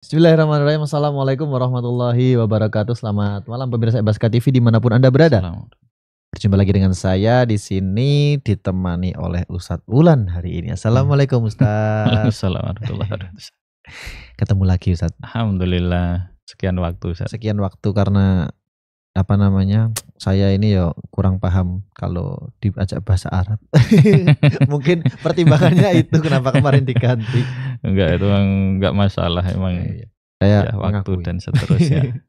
Bismillahirrahmanirrahim. Assalamualaikum warahmatullahi wabarakatuh. Selamat malam pemirsa Baska TV dimanapun Anda berada. Berjumpa lagi dengan saya di sini ditemani oleh Ustadz Ulan hari ini. Assalamualaikum Ustadz. Waalaikumsalam warahmatullahi wabarakatuh. Ketemu lagi Ustadz. Alhamdulillah sekian waktu Ustadz. Sekian waktu karena saya ini ya kurang paham kalau diajak bahasa Arab. Mungkin pertimbangannya itu kenapa kemarin diganti. Enggak, itu enggak masalah emang. Saya ya, waktu mengakui. dan seterusnya.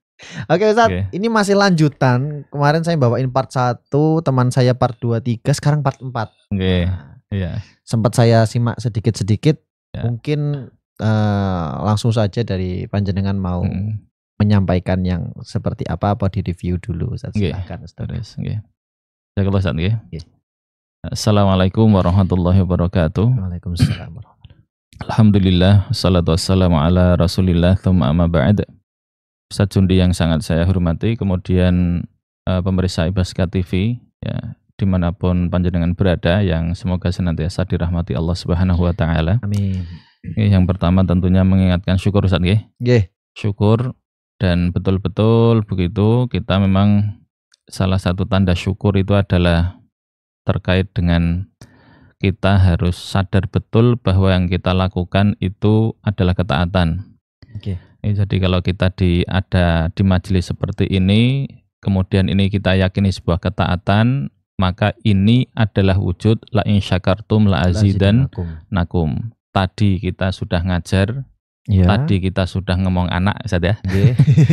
Oke Ustadz, Oke. ini masih lanjutan. Kemarin saya bawain part 1, teman saya part 2, 3, sekarang part 4. Oke. Nah, Iya. sempat saya simak sedikit-sedikit. Ya. Mungkin langsung saja dari panjenengan mau menyampaikan yang seperti apa di review dulu Ustadz. Silakan Ustadz. Terus, nggih. Jazakallahu Ustadz nggih. Nggih. Assalamualaikum warahmatullahi wabarakatuh. Waalaikumsalam. Alhamdulillah, salatu wassalamu ala Rasulillah, tsumma amma ba'd. Ustadz Jundi yang sangat saya hormati, kemudian pemirsa Baska TV ya, dimanapun panjenengan berada, yang semoga senantiasa dirahmati Allah Subhanahu wa taala. Amin. Yang pertama tentunya mengingatkan syukur Ustadz nggih. Nggih. Syukur, dan betul-betul begitu kita memang salah satu tanda syukur itu adalah terkait dengan kita harus sadar betul bahwa yang kita lakukan itu adalah ketaatan. Oke. Jadi kalau kita ada di majelis seperti ini, kemudian ini kita yakini sebuah ketaatan, maka ini adalah wujud la in syakartum la azidannakum. Tadi kita sudah ngajar, ya. Tadi kita sudah ngomong anak, Ustaz ya.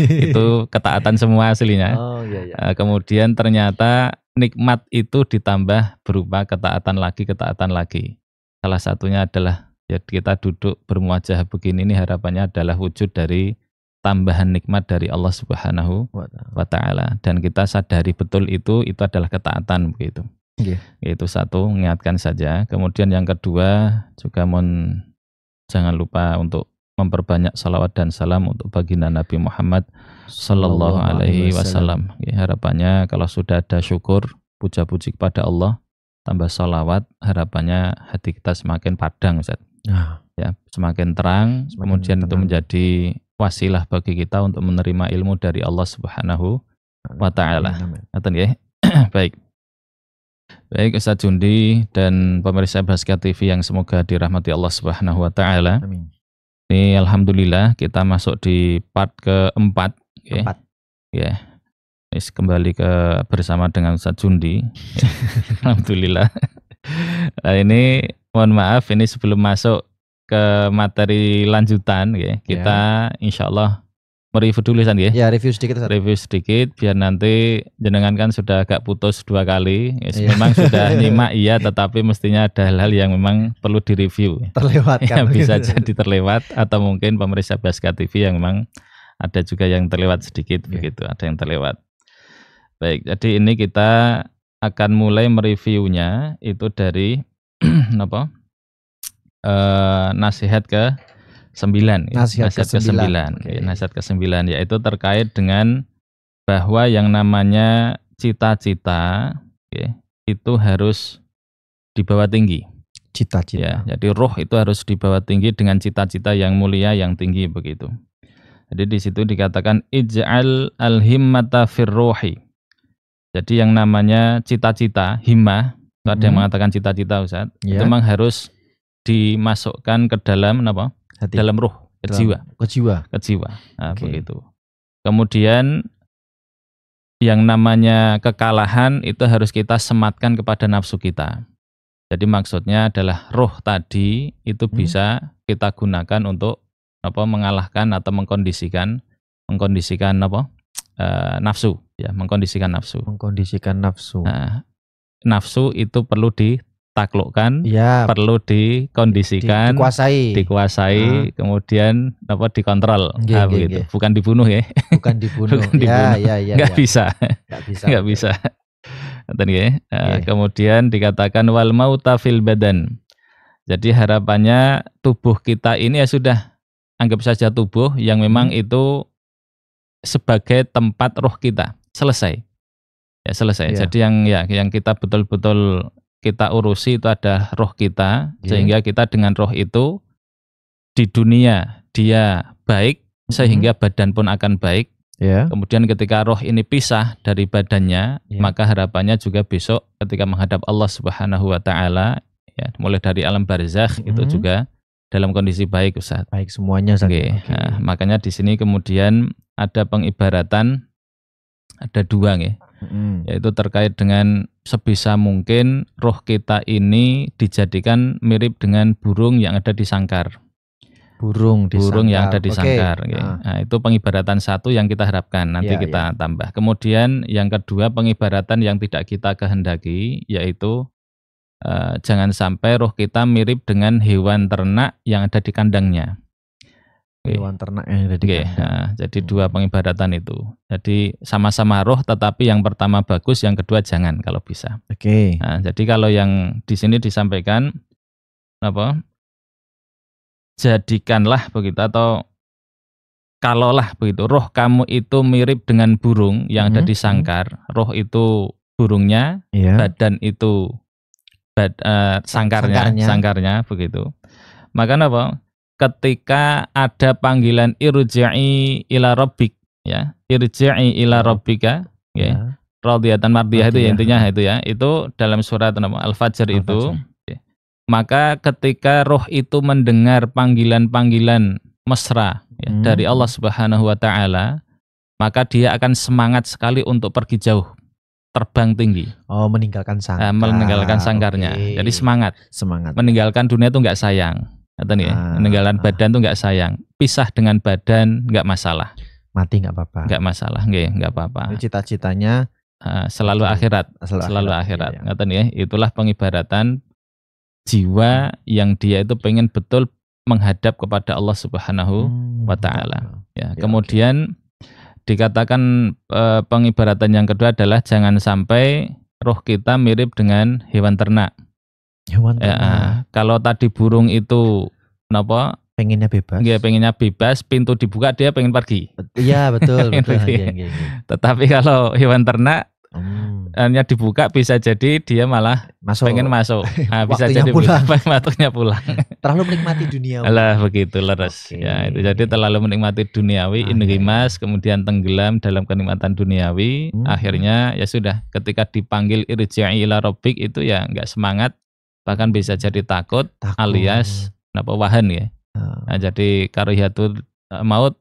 Itu ketaatan semua aslinya. Oh, iya. Kemudian ternyata nikmat itu ditambah berupa ketaatan lagi. Salah satunya adalah ya kita duduk bermuajah begini, ini harapannya adalah wujud dari tambahan nikmat dari Allah Subhanahu wa taala, dan kita sadari betul itu adalah ketaatan begitu. Itu satu, mengingatkan saja. Kemudian yang kedua juga jangan lupa untuk memperbanyak salawat dan salam untuk baginda Nabi Muhammad Sallallahu Alaihi Wasallam. Harapannya kalau sudah ada syukur, puja-puji kepada Allah, tambah salawat, harapannya hati kita semakin padang, Ustaz. Ya, semakin terang, kemudian itu menjadi wasilah bagi kita untuk menerima ilmu dari Allah Subhanahu wa taala. Baik. Baik Ustaz Jundi dan pemirsa Baska TV yang semoga dirahmati Allah Subhanahu wa taala. Amin. Ini alhamdulillah kita masuk di part keempat. Ya. Kembali bersama dengan Ustaz Jundi. Alhamdulillah. Nah, ini mohon maaf, ini sebelum masuk ke materi lanjutan ya, kita insyaallah mereview dulu Ustaz ya. Ya, review sedikit Ustaz. Review sedikit biar nanti jenengan kan sudah agak putus 2 kali. Memang sudah nyimak iya, tetapi mestinya ada hal-hal yang memang perlu direview. Terlewatkan. Ya, bisa jadi terlewat, atau mungkin pemirsa Baska TV yang memang ada juga yang terlewat sedikit begitu, ada yang terlewat. Baik, jadi ini kita akan mulai mereviewnya itu dari nasihat ke-9. Nasihat ke-9 yaitu terkait dengan bahwa yang namanya cita-cita itu harus dibawa tinggi. Cita-cita. Ya, jadi roh itu harus dibawa tinggi dengan cita-cita yang mulia, yang tinggi begitu. Jadi di situ dikatakan ij'al al-himmata firruhi. Jadi yang namanya cita-cita, himmah, ada yang mengatakan cita-cita Ustaz, itu memang harus dimasukkan ke dalam hati. Dalam ruh, ke jiwa. Nah, begitu. Kemudian yang namanya kekalahan itu harus kita sematkan kepada nafsu kita. Jadi maksudnya adalah roh tadi itu bisa kita gunakan untuk mengalahkan atau mengkondisikan nafsu, ya, mengkondisikan nafsu. Nah, nafsu itu perlu ditaklukkan, perlu dikondisikan, dikuasai, kemudian dikontrol, begitu. Bukan dibunuh ya. Bukan dibunuh. Nggak bisa. Kemudian dikatakan wal mauta fil badan. Jadi harapannya tubuh kita ini ya sudah, anggap saja tubuh yang memang itu sebagai tempat roh kita. Selesai. Jadi yang kita betul-betul kita urusi itu ada roh kita, sehingga kita dengan roh itu di dunia dia baik, sehingga badan pun akan baik. Kemudian ketika roh ini pisah dari badannya, maka harapannya juga besok ketika menghadap Allah Subhanahu wa taala, ya, mulai dari alam barzakh itu juga dalam kondisi baik, Ustaz. Baik semuanya, Ustaz. Nah, makanya di sini kemudian ada pengibaratan, ada dua ya. Yaitu terkait dengan sebisa mungkin roh kita ini dijadikan mirip dengan burung yang ada di sangkar. Burung yang ada di sangkar. Nah, itu pengibaratan satu yang kita harapkan, nanti kita tambah. Kemudian yang kedua, pengibaratan yang tidak kita kehendaki, yaitu jangan sampai roh kita mirip dengan hewan ternak yang ada di kandangnya. Hewan ternak yang ada di kandang. Nah, jadi dua pengibaratan itu. Jadi sama-sama roh, tetapi yang pertama bagus, yang kedua jangan kalau bisa. Nah, jadi kalau yang di sini disampaikan apa? Jadikanlah begitu, atau kalaulah begitu, roh kamu itu mirip dengan burung yang ada di sangkar, roh itu burungnya, badan itu sangkarnya begitu. Maka apa? Ketika ada panggilan irji'i ila rabbik, ya, irji'i ila rabbika, ya, radiyatan mardiyah itu ya, intinya itu ya, itu dalam surat Al-Fajr itu. Maka ketika roh itu mendengar panggilan-panggilan mesra dari Allah Subhanahu wa taala, maka dia akan semangat sekali untuk pergi jauh, terbang tinggi. Meninggalkan sangkar. Meninggalkan sangkarnya. Jadi semangat. Meninggalkan dunia itu enggak sayang. Meninggalkan badan itu enggak sayang. Pisah dengan badan enggak masalah. Mati enggak apa-apa. Enggak masalah, enggak apa-apa. Cita-citanya selalu akhirat. Selalu akhirat. Ya. Itulah pengibaratan jiwa yang dia itu pengen betul menghadap kepada Allah Subhanahu wa taala. Ya, kemudian dikatakan pengibaratan yang kedua adalah jangan sampai roh kita mirip dengan hewan ternak. Kalau tadi burung itu pengennya bebas. Dia pengennya bebas, pintu dibuka dia pengen pergi. Iya, betul. Tetapi kalau hewan ternak hanya dibuka, bisa jadi dia malah pengen masuk. Bisa jadi waktunya pulang. Terlalu menikmati dunia. Alah begitu leres. Ya, itu jadi terlalu menikmati duniawi, ingrimas, kemudian tenggelam dalam kenikmatan duniawi. Akhirnya ya sudah, ketika dipanggil irji'i ila rabbik itu ya enggak semangat, bahkan bisa jadi takut. Alias wahan ya. Nah, jadi karihatul maut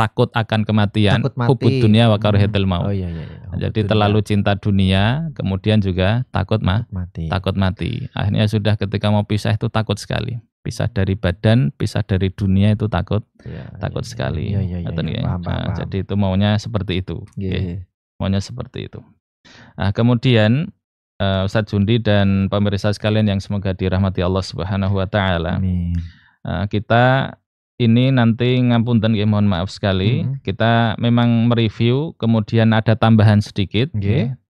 takut akan kematian, hubud dunia wa karihatul maut. Jadi terlalu cinta dunia, kemudian juga takut mati. Akhirnya sudah ketika mau pisah itu takut sekali. Pisah dari badan, pisah dari dunia itu takut sekali. Jadi itu maunya seperti itu. Maunya seperti itu. Nah, kemudian Ustaz Jundi dan pemirsa sekalian yang semoga dirahmati Allah Subhanahu wa taala. Kita ini nanti ngapunten ya, mohon maaf sekali. Kita memang mereview, kemudian ada tambahan sedikit,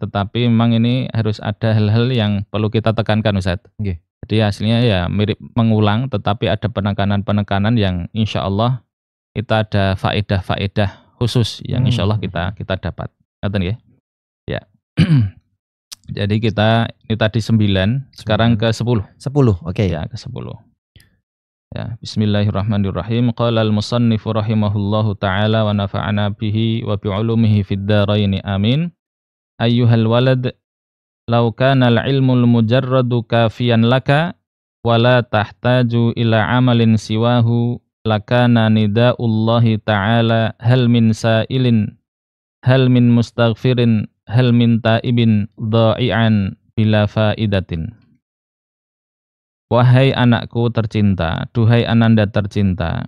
tetapi memang ini harus ada hal-hal yang perlu kita tekankan, Ustaz. Jadi hasilnya ya mirip mengulang, tetapi ada penekanan-penekanan yang insya Allah kita ada faedah-faedah khusus yang insya Allah kita dapat. Ngerti ya? Jadi kita ini tadi 9, sekarang ke 10. 10, oke. Ya, ke 10. Ya, bismillahirrahmanirrahim. Qala al-musannifu rahimahullahu ta'ala wa nafa'ana bihi wa bi'ulumihi fid dharaini amin. Ayyuhal walad, law kana al-ilmul mujarradu kafiyan laka wa la tahtaju ila amalin siwahu lakana nida'ullahi ta'ala hal min sa'ilin hal min mustaghfirin hal min ta'ibin dha'i'an bila fa'idatin. Wahai anakku tercinta, duhai ananda tercinta,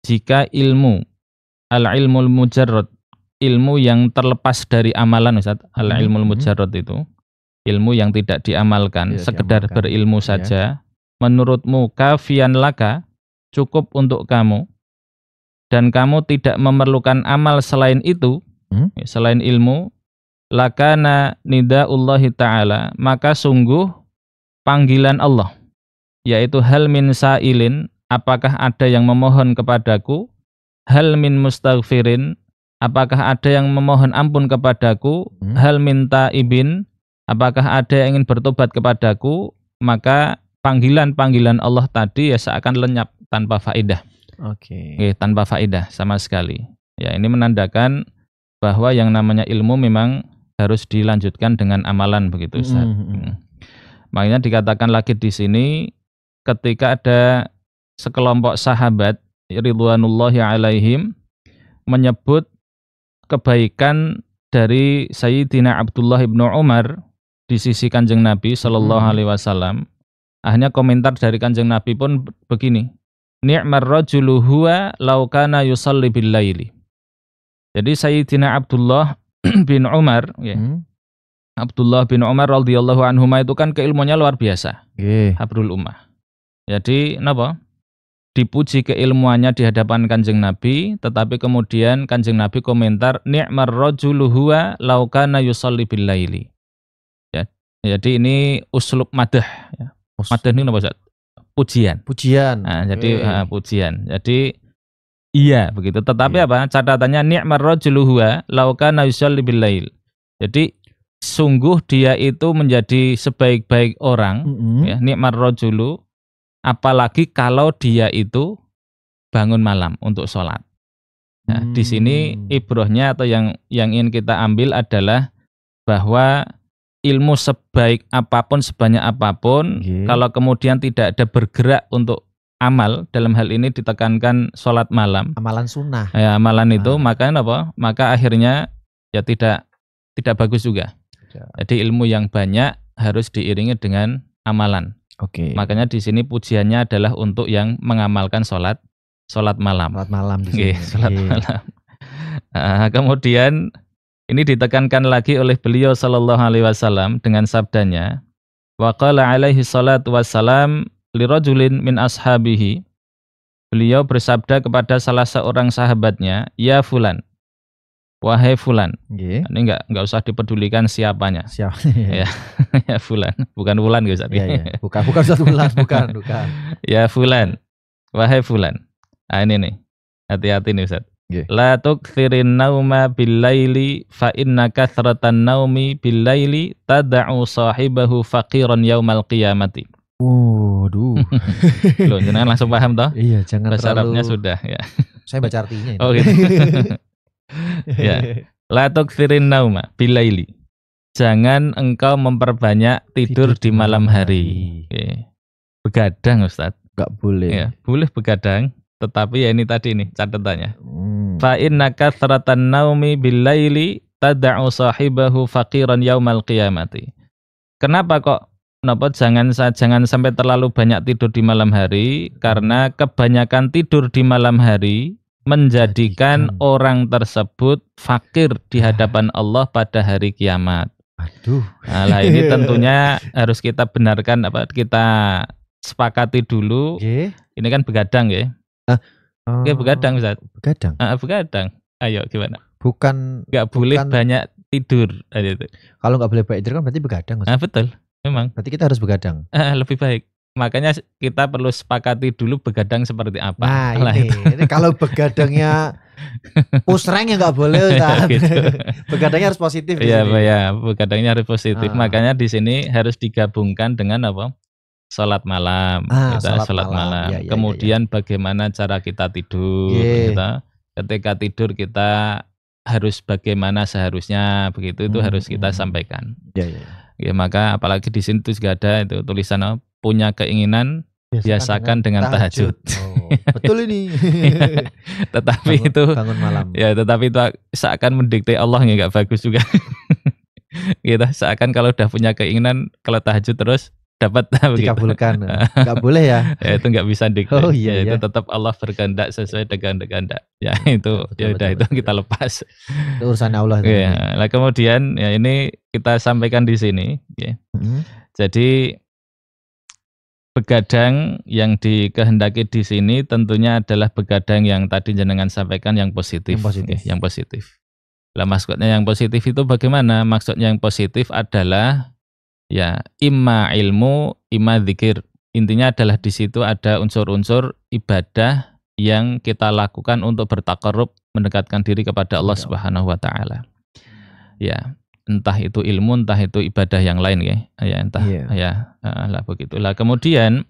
jika ilmu, al-ilmul mujarrad, ilmu yang terlepas dari amalan, Ustaz, al-ilmul mujarrad itu, ilmu yang tidak diamalkan, sekedar berilmu saja, menurutmu kafian laka, cukup untuk kamu, dan kamu tidak memerlukan amal selain itu, selain ilmu, lakana nida'ullahi ta'ala, maka sungguh panggilan Allah, yaitu hal min sa'ilin, apakah ada yang memohon kepadaku, hal min mustaghfirin, apakah ada yang memohon ampun kepadaku, hal min ta'ibin, apakah ada yang ingin bertobat kepadaku, maka panggilan-panggilan Allah tadi ya seakan lenyap tanpa faedah. Oke. Tanpa faedah sama sekali. Ya, ini menandakan bahwa yang namanya ilmu memang harus dilanjutkan dengan amalan begitu, Ustaz. Makanya dikatakan lagi di sini ketika ada sekelompok sahabat ridwanullahi alaihim menyebut kebaikan dari Sayyidina Abdullah ibnu Umar di sisi Kanjeng Nabi Shallallahu Alaihi Wasallam. Akhirnya komentar dari Kanjeng Nabi pun begini, ni'mar rajulu huwa law kana yusalli bil laili. Jadi Sayyidina Abdullah bin Umar, ya. Abdullah bin Umar radhiyallahu anhuma itu kan keilmuannya luar biasa. Habrul ummah. Jadi napa? Dipuji keilmuannya di hadapan Kanjeng Nabi, tetapi kemudian Kanjeng Nabi komentar ni'mar rajulu huwa law kana yusalli bil laili. Ya. Jadi ini uslub madah, ya. Madah ini napa, Ustaz? Pujian. Nah, jadi pujian. Jadi iya begitu. Tetapi apa? Catatannya ni'mar rajulu huwa law kana yusalli bil lail. Jadi sungguh dia itu menjadi sebaik-baik orang, ya, ni'mar rajulu, apalagi kalau dia itu bangun malam untuk sholat. Nah, di sini ibrohnya atau yang ingin kita ambil adalah bahwa ilmu sebaik apapun, sebanyak apapun, kalau kemudian tidak ada bergerak untuk amal, dalam hal ini ditekankan sholat malam, amalan sunnah, ya, amalan itu, makanya apa? Maka akhirnya ya tidak bagus juga. Jadi ilmu yang banyak harus diiringi dengan amalan. Makanya di sini pujiannya adalah untuk yang mengamalkan sholat malam. Sholat malam di sini. Sholat malam. Nah, kemudian ini ditekankan lagi oleh beliau sallallahu alaihi wasallam dengan sabdanya, wa qala alaihi salatu wassalam lirajulin min ashabihi. Beliau bersabda kepada salah seorang sahabatnya, ya fulan, wahai fulan. Ini enggak usah dipedulikan siapanya. Ya, ya fulan, bukan Wulan Ustaz. Ya. Bukan Ustaz Wulan, bukan. Ya fulan, wahai fulan. Ah, ini nih. Hati-hati nih Ustaz. La tukthirin nauma bil-laili fa inna kathratan naumi bil-laili tad'u sahibahu faqiran yaumal qiyamati. Waduh. Loh, jangan langsung paham toh? Iya, jangan bahasa terlalu. Arabnya sudah ya. Saya baca artinya ini. Oh gitu. Ya. La tukthirin nauma bil-laili. Jangan engkau memperbanyak tidur di malam hari. Begadang Ustaz. Enggak boleh. Ya, boleh begadang. Tetapi ya ini tadi nih catatannya. Fa inna kathratan naumi bil-laili tad'u sahibahu faqiran yaumal qiyamati. Kenapa jangan sampai terlalu banyak tidur di malam hari? Karena kebanyakan tidur di malam hari menjadikan orang tersebut fakir di hadapan Allah pada hari kiamat. Aduh. Nah, ini tentunya harus kita benarkan, kita sepakati dulu. Ini kan begadang ya. Begadang Ustaz. Begadang. Begadang. Ayo gimana? Nggak boleh banyak tidur. Kalau nggak boleh banyak tidur kan berarti begadang. Betul. Memang. Berarti kita harus begadang. Lebih baik. Makanya kita perlu sepakati dulu begadang seperti apa. Nah ini kalau begadangnya pusreng ya nggak boleh Ustaz. Gitu. Begadangnya harus positif. Iya, begadangnya harus positif. Makanya di sini harus digabungkan dengan apa? Sholat malam, sholat malam. Ya, kemudian bagaimana cara kita tidur, ketika tidur kita harus bagaimana seharusnya, begitu itu harus kita sampaikan. Ya, maka apalagi di sini tuh juga ada itu tulisan punya keinginan biasakan dengan tahajud. Betul ini. Tetapi bangun malam. Ya, tetapi itu seakan mendikte Allah, nggak bagus juga. Gitu, seakan kalau udah punya keinginan kalau tahajud terus dapat dikabulkan. Nggak boleh ya. Ya itu nggak bisa dikte. Iya. Itu tetap Allah berkehendak sesuai dengan kehendak. Ya itu betul. Kita lepas. Itu urusan Allah. Ya. Nah, kemudian ya ini kita sampaikan di sini. Ya. Jadi begadang yang dikehendaki di sini tentunya adalah begadang yang tadi jenengan sampaikan yang positif. Yang positif. Lah maksudnya yang positif itu bagaimana? Maksudnya yang positif adalah ya imma ilmu, imma dzikir. Intinya adalah di situ ada unsur-unsur ibadah yang kita lakukan untuk bertaqarrub, mendekatkan diri kepada Allah Subhanahu wa taala. Ya. entah itu ilmu, entah itu ibadah yang lain ya entah ya lah begitulah. Kemudian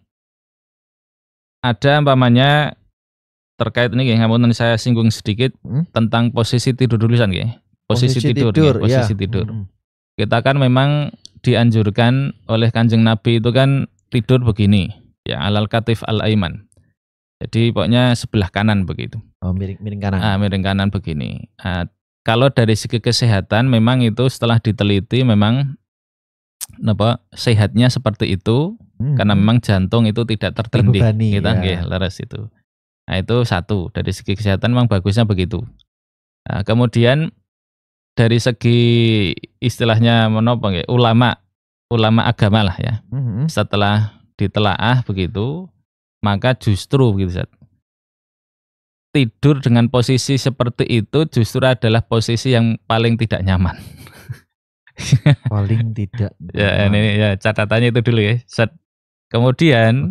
ada umpamanya terkait ini ngapunten saya singgung sedikit tentang posisi tidur tulisan posisi tidur. Kita kan memang dianjurkan oleh Kanjeng Nabi itu kan tidur begini ya, alal katif al aiman. Jadi pokoknya sebelah kanan begitu. Miring kanan. Miring kanan begini. Kalau dari segi kesehatan memang itu setelah diteliti memang sehatnya seperti itu karena memang jantung itu tidak tertindih kita leres itu. Nah, itu satu, dari segi kesehatan memang bagusnya begitu. Nah, kemudian dari segi istilahnya ulama agama lah ya. Setelah ditelaah begitu, maka justru begitu tidur dengan posisi seperti itu justru adalah posisi yang paling tidak nyaman. Paling tidak nyaman. Ya ini ya catatannya itu dulu ya. Kemudian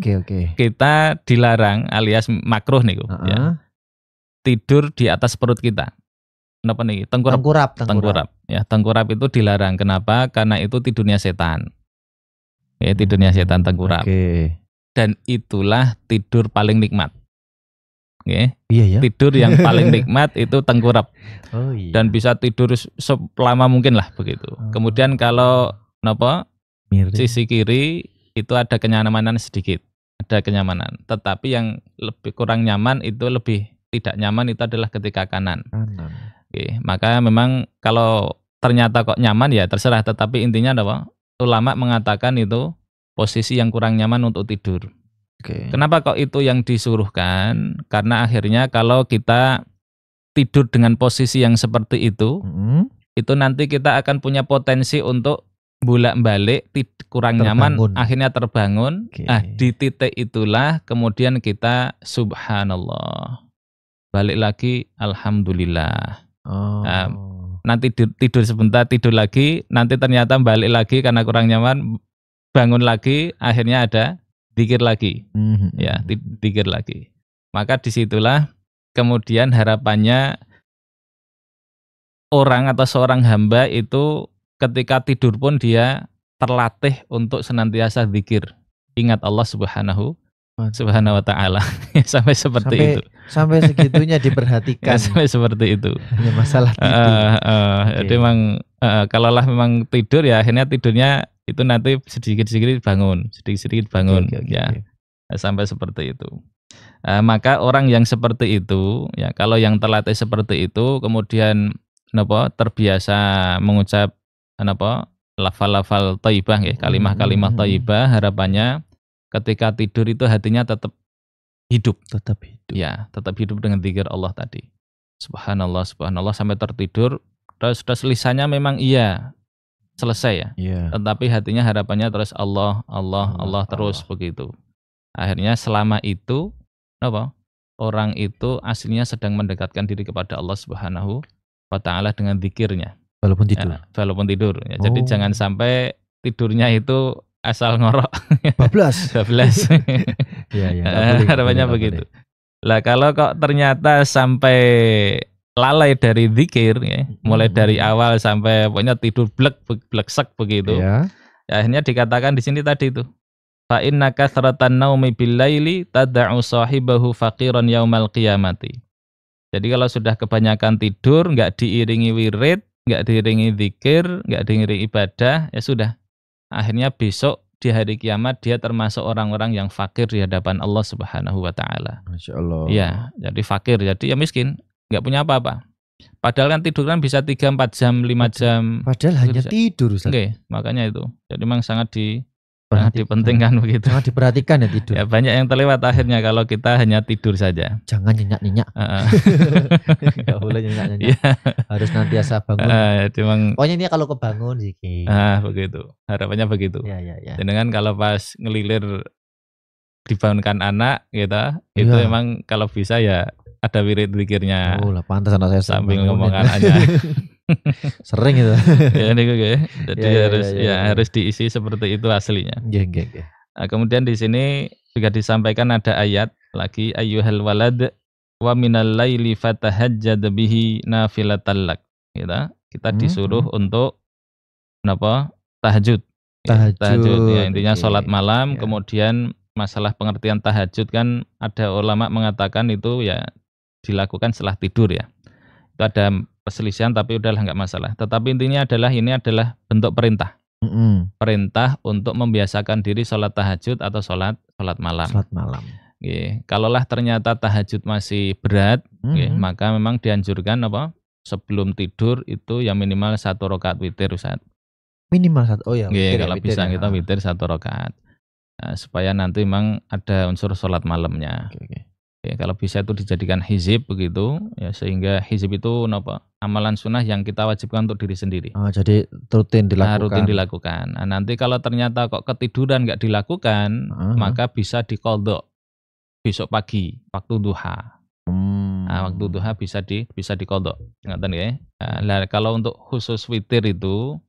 kita dilarang alias makruh nih ya. Tidur di atas perut kita. Kenapa nih? Tengkurap. Ya, tengkurap itu dilarang. Kenapa? Karena itu tidurnya setan. Ya, tidurnya setan tengkurap. Dan itulah tidur paling nikmat. Tidur yang paling nikmat itu tengkurap. Dan bisa tidur selama mungkin lah begitu. Kemudian kalau sisi kiri itu ada kenyamanan sedikit. Ada kenyamanan. Tetapi yang lebih kurang nyaman itu lebih tidak nyaman itu adalah ketika kanan. Maka memang kalau ternyata kok nyaman ya terserah, tetapi intinya ulama mengatakan itu posisi yang kurang nyaman untuk tidur. Kenapa kok itu yang disuruhkan? Karena akhirnya kalau kita tidur dengan posisi yang seperti itu nanti kita akan punya potensi untuk bolak-balik kurang nyaman, akhirnya terbangun. Di titik itulah kemudian kita subhanallah, balik lagi alhamdulillah. Nanti tidur sebentar, tidur lagi, nanti ternyata balik lagi karena kurang nyaman, bangun lagi, akhirnya ada dzikir lagi, ya dzikir lagi. Maka disitulah kemudian harapannya orang atau seorang hamba itu ketika tidur pun dia terlatih untuk senantiasa dzikir, ingat Allah Subhanahu wa ta'ala. Sampai seperti itu. Sampai segitunya diperhatikan. Sampai seperti itu. Hanya masalah tidur. Jadi memang kalaulah memang tidur ya akhirnya tidurnya itu nanti sedikit-sedikit bangun. Sampai seperti itu. Maka orang yang seperti itu ya, kalau yang terlatih seperti itu kemudian terbiasa mengucap lafal-lafal thayyibah ya, kalimah-kalimah thayyibah, harapannya ketika tidur itu hatinya tetap hidup. Ya, tetap hidup dengan dzikir Allah tadi. Subhanallah, subhanallah sampai tertidur. Terus lisannya memang iya selesai ya. Tetapi hatinya harapannya terus Allah terus begitu. Akhirnya selama itu orang itu aslinya sedang mendekatkan diri kepada Allah Subhanahu wa ta'ala dengan dzikirnya. Walaupun tidur. Ya. Jadi jangan sampai tidurnya itu asal ngorok. Bablas. Harapannya begitu. Lah kalau kok ternyata sampai lalai dari dzikir ya, mulai dari awal sampai pokoknya tidur bleksek begitu. Ya, akhirnya dikatakan di sini tadi itu. Fa inna kathratan naumi bil laili tad'u sahibahu faqiran yaumal qiyamati. Jadi kalau sudah kebanyakan tidur, enggak diiringi wirid, enggak diiringi dzikir, enggak diiringi ibadah, ya sudah. Akhirnya besok di hari kiamat dia termasuk orang-orang yang fakir di hadapan Allah Subhanahu wa ta'ala. Masya Allah. Ya, jadi fakir, jadi ya miskin, nggak punya apa-apa. Padahal kan tidur kan bisa 3-4 jam, 5 jam. Padahal hanya tidur, Ustaz. Makanya itu. Jadi memang sangat dipentingkan begitu. Sangat diperhatikan ya tidur. Ya banyak yang terlewat akhirnya kalau kita hanya tidur saja. Jangan nyenyak-nyenyak. Nggak boleh nyenyak-nyenyak. Harus nantiasa bangun. Pokoknya ini kalau kebangun zikir. Begitu. Harapannya begitu. Ya. Dengan kalau pas ngelilir dibangunkan anak gitu, itu memang kalau bisa ya ada wirid zikirnya. Lah pantas anak saya sambil ngomong anaknya. Sering itu. Jadi harus diisi seperti itu aslinya. Nah, kemudian di sini juga disampaikan ada ayat lagi, ayyuhal walad wa minal laili fatahajjad bihi nafilatan lak. Kita disuruh untuk tahajud. Tahajud. Ya, intinya sholat malam. Ya. Kemudian masalah pengertian tahajud kan ada ulama mengatakan itu ya dilakukan setelah tidur ya. Itu ada perselisihan tapi udahlah nggak masalah. Tetapi intinya adalah ini adalah bentuk perintah. Perintah untuk membiasakan diri sholat tahajud atau sholat malam. Sholat malam. Kalaulah ternyata tahajud masih berat, maka memang dianjurkan sebelum tidur itu ya minimal 1 rakaat witir, Ustaz. Minimal 1. Oh ya. Kalau bisa kita witir 1 rakaat. Nah, supaya nanti memang ada unsur sholat malamnya. Kalau bisa itu dijadikan hizib begitu, ya sehingga hizib itu amalan sunnah yang kita wajibkan untuk diri sendiri. Jadi rutin dilakukan. Rutin dilakukan. Nah, nanti kalau ternyata kok ketiduran nggak dilakukan, maka bisa diqadha besok pagi waktu duha. Nah, waktu duha bisa diqadha. Ngoten ya. Nah, kalau untuk khusus witir itu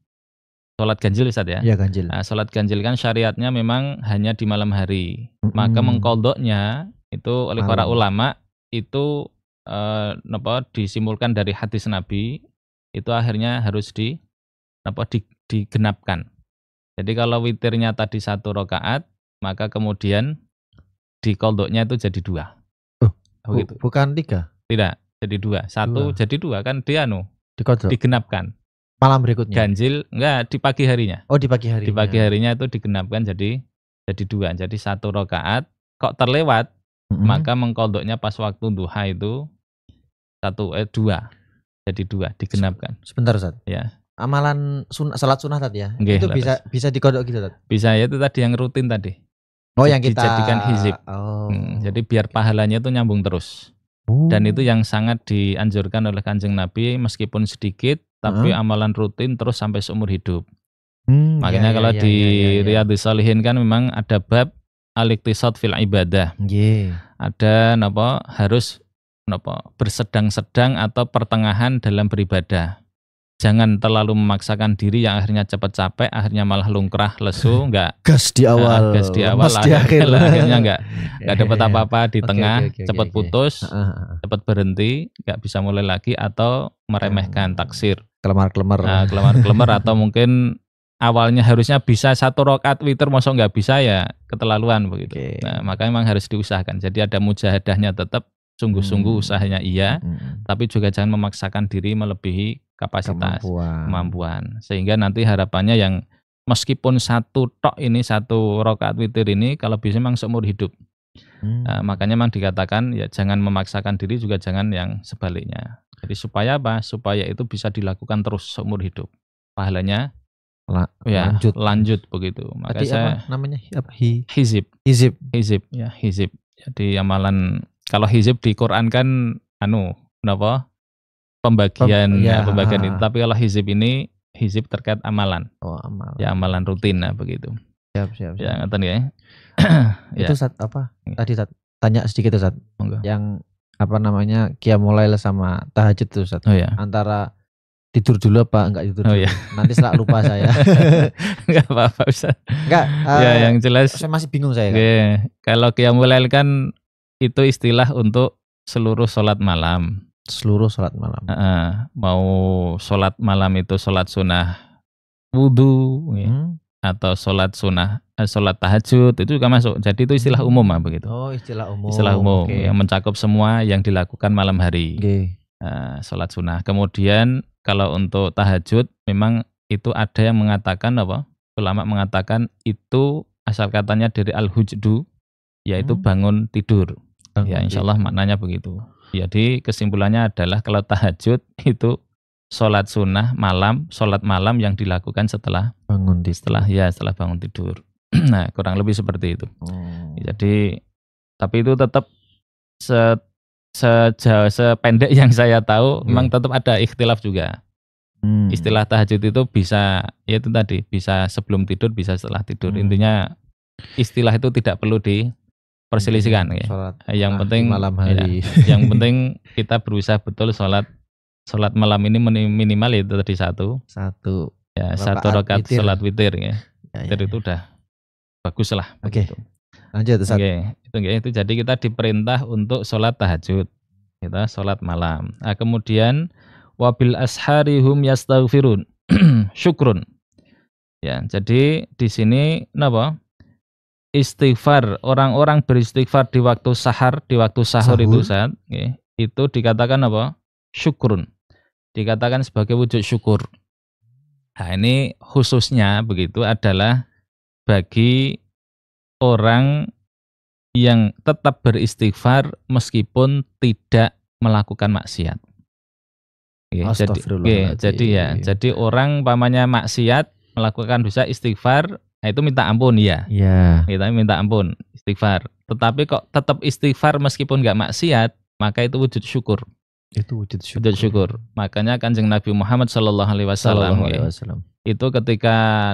sholat ganjil Ustaz ya. Iya, ganjil. Nah, sholat ganjil kan syariatnya memang hanya di malam hari. Maka mengqadhanya itu oleh para ulama itu disimpulkan dari hadis Nabi itu akhirnya harus digenapkan. Jadi kalau witirnya tadi 1 rakaat, maka kemudian diqadhanya itu jadi 2. Begitu. Bukan 3? Tidak, jadi 2. 1 jadi 2 kan digenapkan. Malam berikutnya. Ganjil enggak di pagi harinya. Oh, di pagi harinya. Di pagi harinya itu digenapkan jadi 2. Jadi 1 rakaat kok terlewat, maka mengqadhanya pas waktu duha itu 2. Jadi 2 digenapkan. Sebentar Ustaz. Ya. Amalan salat sunnah tadi ya. Nggih, itu bisa diqadha gitu Ustaz. Bisa ya, itu tadi yang rutin tadi. Oh, yang kita dijadikan hizib. Jadi biar pahalanya itu nyambung terus. Dan itu yang sangat dianjurkan oleh Kanjeng Nabi meskipun sedikit tapi amalan rutin terus sampai seumur hidup. Makanya kalau di Riyadhus Shalihin kan memang ada bab al-iqtisad fil ibadah. Ada harus bersedang-sedang atau pertengahan dalam beribadah. Jangan terlalu memaksakan diri yang akhirnya cepat capek, akhirnya malah lungkrah, lesu, enggak. Gas di awal, mas di akhir. Akhirnya enggak dapat apa-apa di tengah, cepat putus, cepat berhenti, enggak bisa mulai lagi atau meremehkan taksir. Kelemar-kelemar atau mungkin awalnya harusnya bisa 1 rakaat witir, masa enggak bisa ya keterlaluan begitu. Nah, makanya memang harus diusahakan. Jadi ada mujahadahnya tetap, sungguh-sungguh usahanya iya, tapi juga jangan memaksakan diri melebihi kapasitas, kemampuan. Sehingga nanti harapannya yang meskipun 1 tok ini 1 rakaat witir ini kalau bisa memang seumur hidup. Makanya memang dikatakan ya jangan memaksakan diri, juga jangan yang sebaliknya. Jadi supaya apa? Supaya itu bisa dilakukan terus seumur hidup. Pahalanya lanjut begitu. Maka saya namanya hizib. Ya, hizib. Jadi amalan kalau hizib di Quran kan pembagian itu. Tapi kalau hizib ini hizib terkait amalan. Amalan. Ya, amalan rutin begitu. Siap. Ya, ngerti ya. Itu Ustaz apa? Tadi Ustaz tanya sedikit Ustaz. Yang qiyamul lail sama tahajud itu Ustaz. Antara tidur dulu apa enggak tidur dulu? Nanti setelah lupa saya. Enggak apa-apa Ustaz. Enggak. Yang jelas saya masih bingung saya. Kalau qiyamul lail kan itu istilah untuk seluruh sholat malam. Seluruh sholat malam. Mau sholat malam itu sholat sunnah wudhu atau sholat sunnah sholat tahajud itu juga masuk. Jadi itu istilah umum begitu. Oh, istilah umum. Istilah umum yang mencakup semua yang dilakukan malam hari. Sholat sunnah. Kemudian kalau untuk tahajud memang itu ada yang mengatakan ulama mengatakan itu asal katanya dari al-hujdu, yaitu bangun tidur. Ya, insyaallah maknanya begitu. Jadi kesimpulannya adalah kalau tahajud itu sholat sunnah malam, sholat malam yang dilakukan setelah bangun tidur. Nah, kurang lebih seperti itu. Jadi tapi itu tetap sependek yang saya tahu memang tetap ada ikhtilaf juga. Istilah tahajud itu bisa ya itu tadi, bisa sebelum tidur, bisa setelah tidur. Intinya istilah itu tidak perlu perselisihkan yang penting malam hari. Yang penting kita berusaha betul sholat malam ini minimal itu tadi 1 rakaat sholat witir Witir itu udah bagus lah. Lanjut Ustaz. Itu jadi kita diperintah untuk sholat tahajud, kita sholat malam. Kemudian wabil ashari hum yastaghfirun syukrun. Ya, jadi di sini napa? Istighfar, orang-orang beristighfar di waktu sahar, di waktu sahur itu Sahur? Ustaz, nggih, itu dikatakan apa? Syukrun. Dikatakan sebagai wujud syukur. Nah, ini khususnya begitu adalah bagi orang yang tetap beristighfar meskipun tidak melakukan maksiat. Jadi ya, Astagfirullahaladzim. jadi orang umpamanya maksiat, melakukan dosa istighfar, nah itu minta ampun ya. Iya. Kita minta ampun, istighfar. Tetapi kok tetap istighfar meskipun nggak maksiat, maka itu wujud syukur. Itu wujud syukur. Wujud syukur. Makanya Kanjeng Nabi Muhammad sallallahu alaihi wasallam itu ketika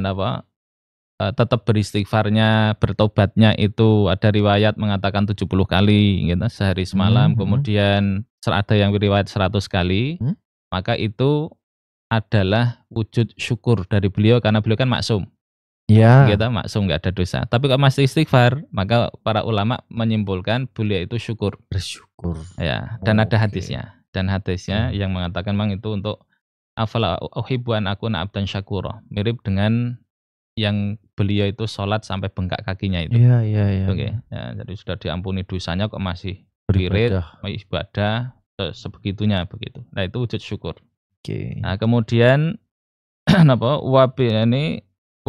tetap beristighfarnya, bertobatnya itu ada riwayat mengatakan 70 kali gitu, sehari semalam, kemudian ada yang riwayat 100 kali, maka itu adalah wujud syukur dari beliau karena beliau kan maksum. Ya. Kita maksum, nggak ada dosa. Tapi kalau masih istighfar, maka para ulama menyimpulkan beliau itu syukur. Bersyukur. Ya, dan ada hadisnya. Dan hadisnya yang mengatakan memang itu untuk afala uhibbu an akuna abdan syakura. Mirip dengan yang beliau itu sholat sampai bengkak kakinya itu. Iya. Oke. Ya, jadi sudah diampuni dosanya kok masih wirid, ibadah sebegitunya begitu. Nah, itu wujud syukur. Nah, kemudian ini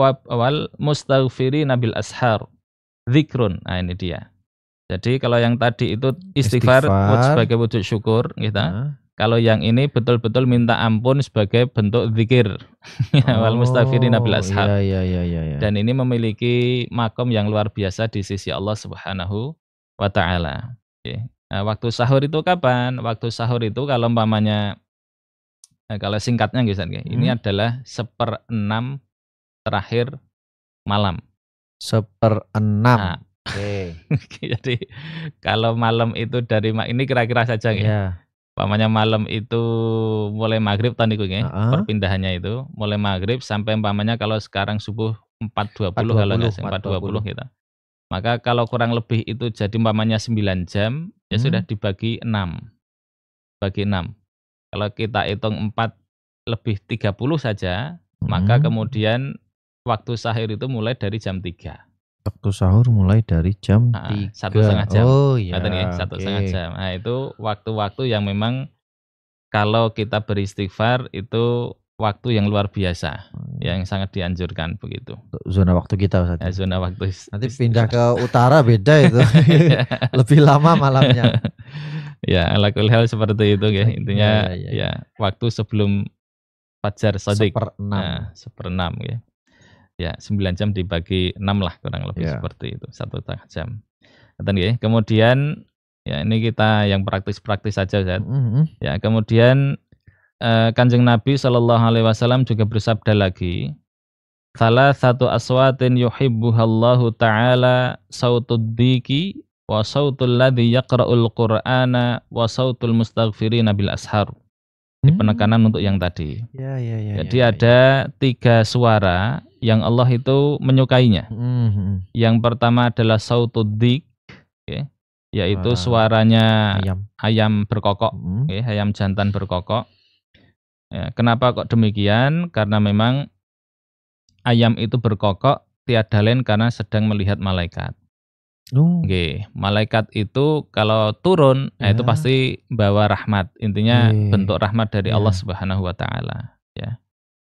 awal mustaghfiri nabil ashar zikrun. Nah, ini dia. Jadi kalau yang tadi itu istighfar sebagai wujud syukur kita. Kalau yang ini betul-betul minta ampun sebagai bentuk zikir. Wal mustaghfiri nabil ashar. Iya. Dan ini memiliki makom yang luar biasa di sisi Allah Subhanahu wa taala. Nah, waktu sahur itu kapan? Waktu sahur itu kalau umpamanya kalau singkatnya ini adalah 1/6 terakhir malam. 1/6. Nah, jadi kalau malam itu dari ini kira-kira saja umpamanya malam itu mulai maghrib tadi perpindahannya itu mulai maghrib sampai umpamanya kalau sekarang subuh 4.20 kalau nggak 4.20 gitu. Maka kalau kurang lebih itu jadi umpamanya 9 jam ya sudah dibagi 6. Bagi 6. Kalau kita hitung 4 lebih 30 saja, maka kemudian waktu sahur itu mulai dari jam 3. Waktu sahur mulai dari jam 3. 1,5 jam. Oh iya. 1,5 jam. Nah, itu waktu-waktu yang memang kalau kita beristighfar itu waktu yang luar biasa, yang sangat dianjurkan begitu. Zona waktu kita Ustaz. Ya, zona waktu. Nanti pindah ke utara beda itu. Lebih lama malamnya. Ya, ala kulli hal seperti itu ya. Intinya ya waktu sebelum fajar shadiq. 1/6. Nah, 1/6 ya. Ya, 9 jam dibagi 6 lah kurang lebih seperti itu, 1,5 jam. Kemudian ya ini kita yang praktis-praktis saja Ustaz. Ya, kemudian Kanjeng Nabi sallallahu alaihi wasallam juga bersabda lagi, salah satu aswatin yuhibbuhallahu ta'ala sautud diki wa sautul ladzi yaqra'ul qur'ana wa sautul mustaghfirina bil ashar. Ini penekanan untuk yang tadi. Jadi ada 3 suara yang Allah itu menyukainya. Yang pertama adalah sautud dik, yaitu suaranya ayam berkokok, ayam jantan berkokok. Ya, kenapa kok demikian? Karena memang ayam itu berkokok tiada lain karena sedang melihat malaikat. Malaikat itu kalau turun itu pasti bawa rahmat. Intinya bentuk rahmat dari Allah Subhanahu wa taala, ya.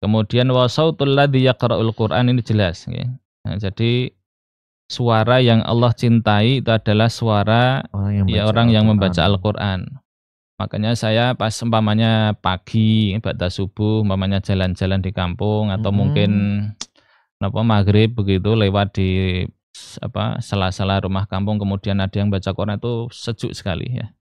Kemudian wa sautul ladzi yaqra'ul Qur'an ini jelas, ya. Nah, jadi suara yang Allah cintai itu adalah suara orang yang membaca Al-Qur'an. Makanya saya pas umpamanya pagi ba'da subuh umpamanya jalan-jalan di kampung atau mungkin maghrib begitu lewat di sela-sela rumah kampung kemudian ada yang baca Quran itu sejuk sekali ya.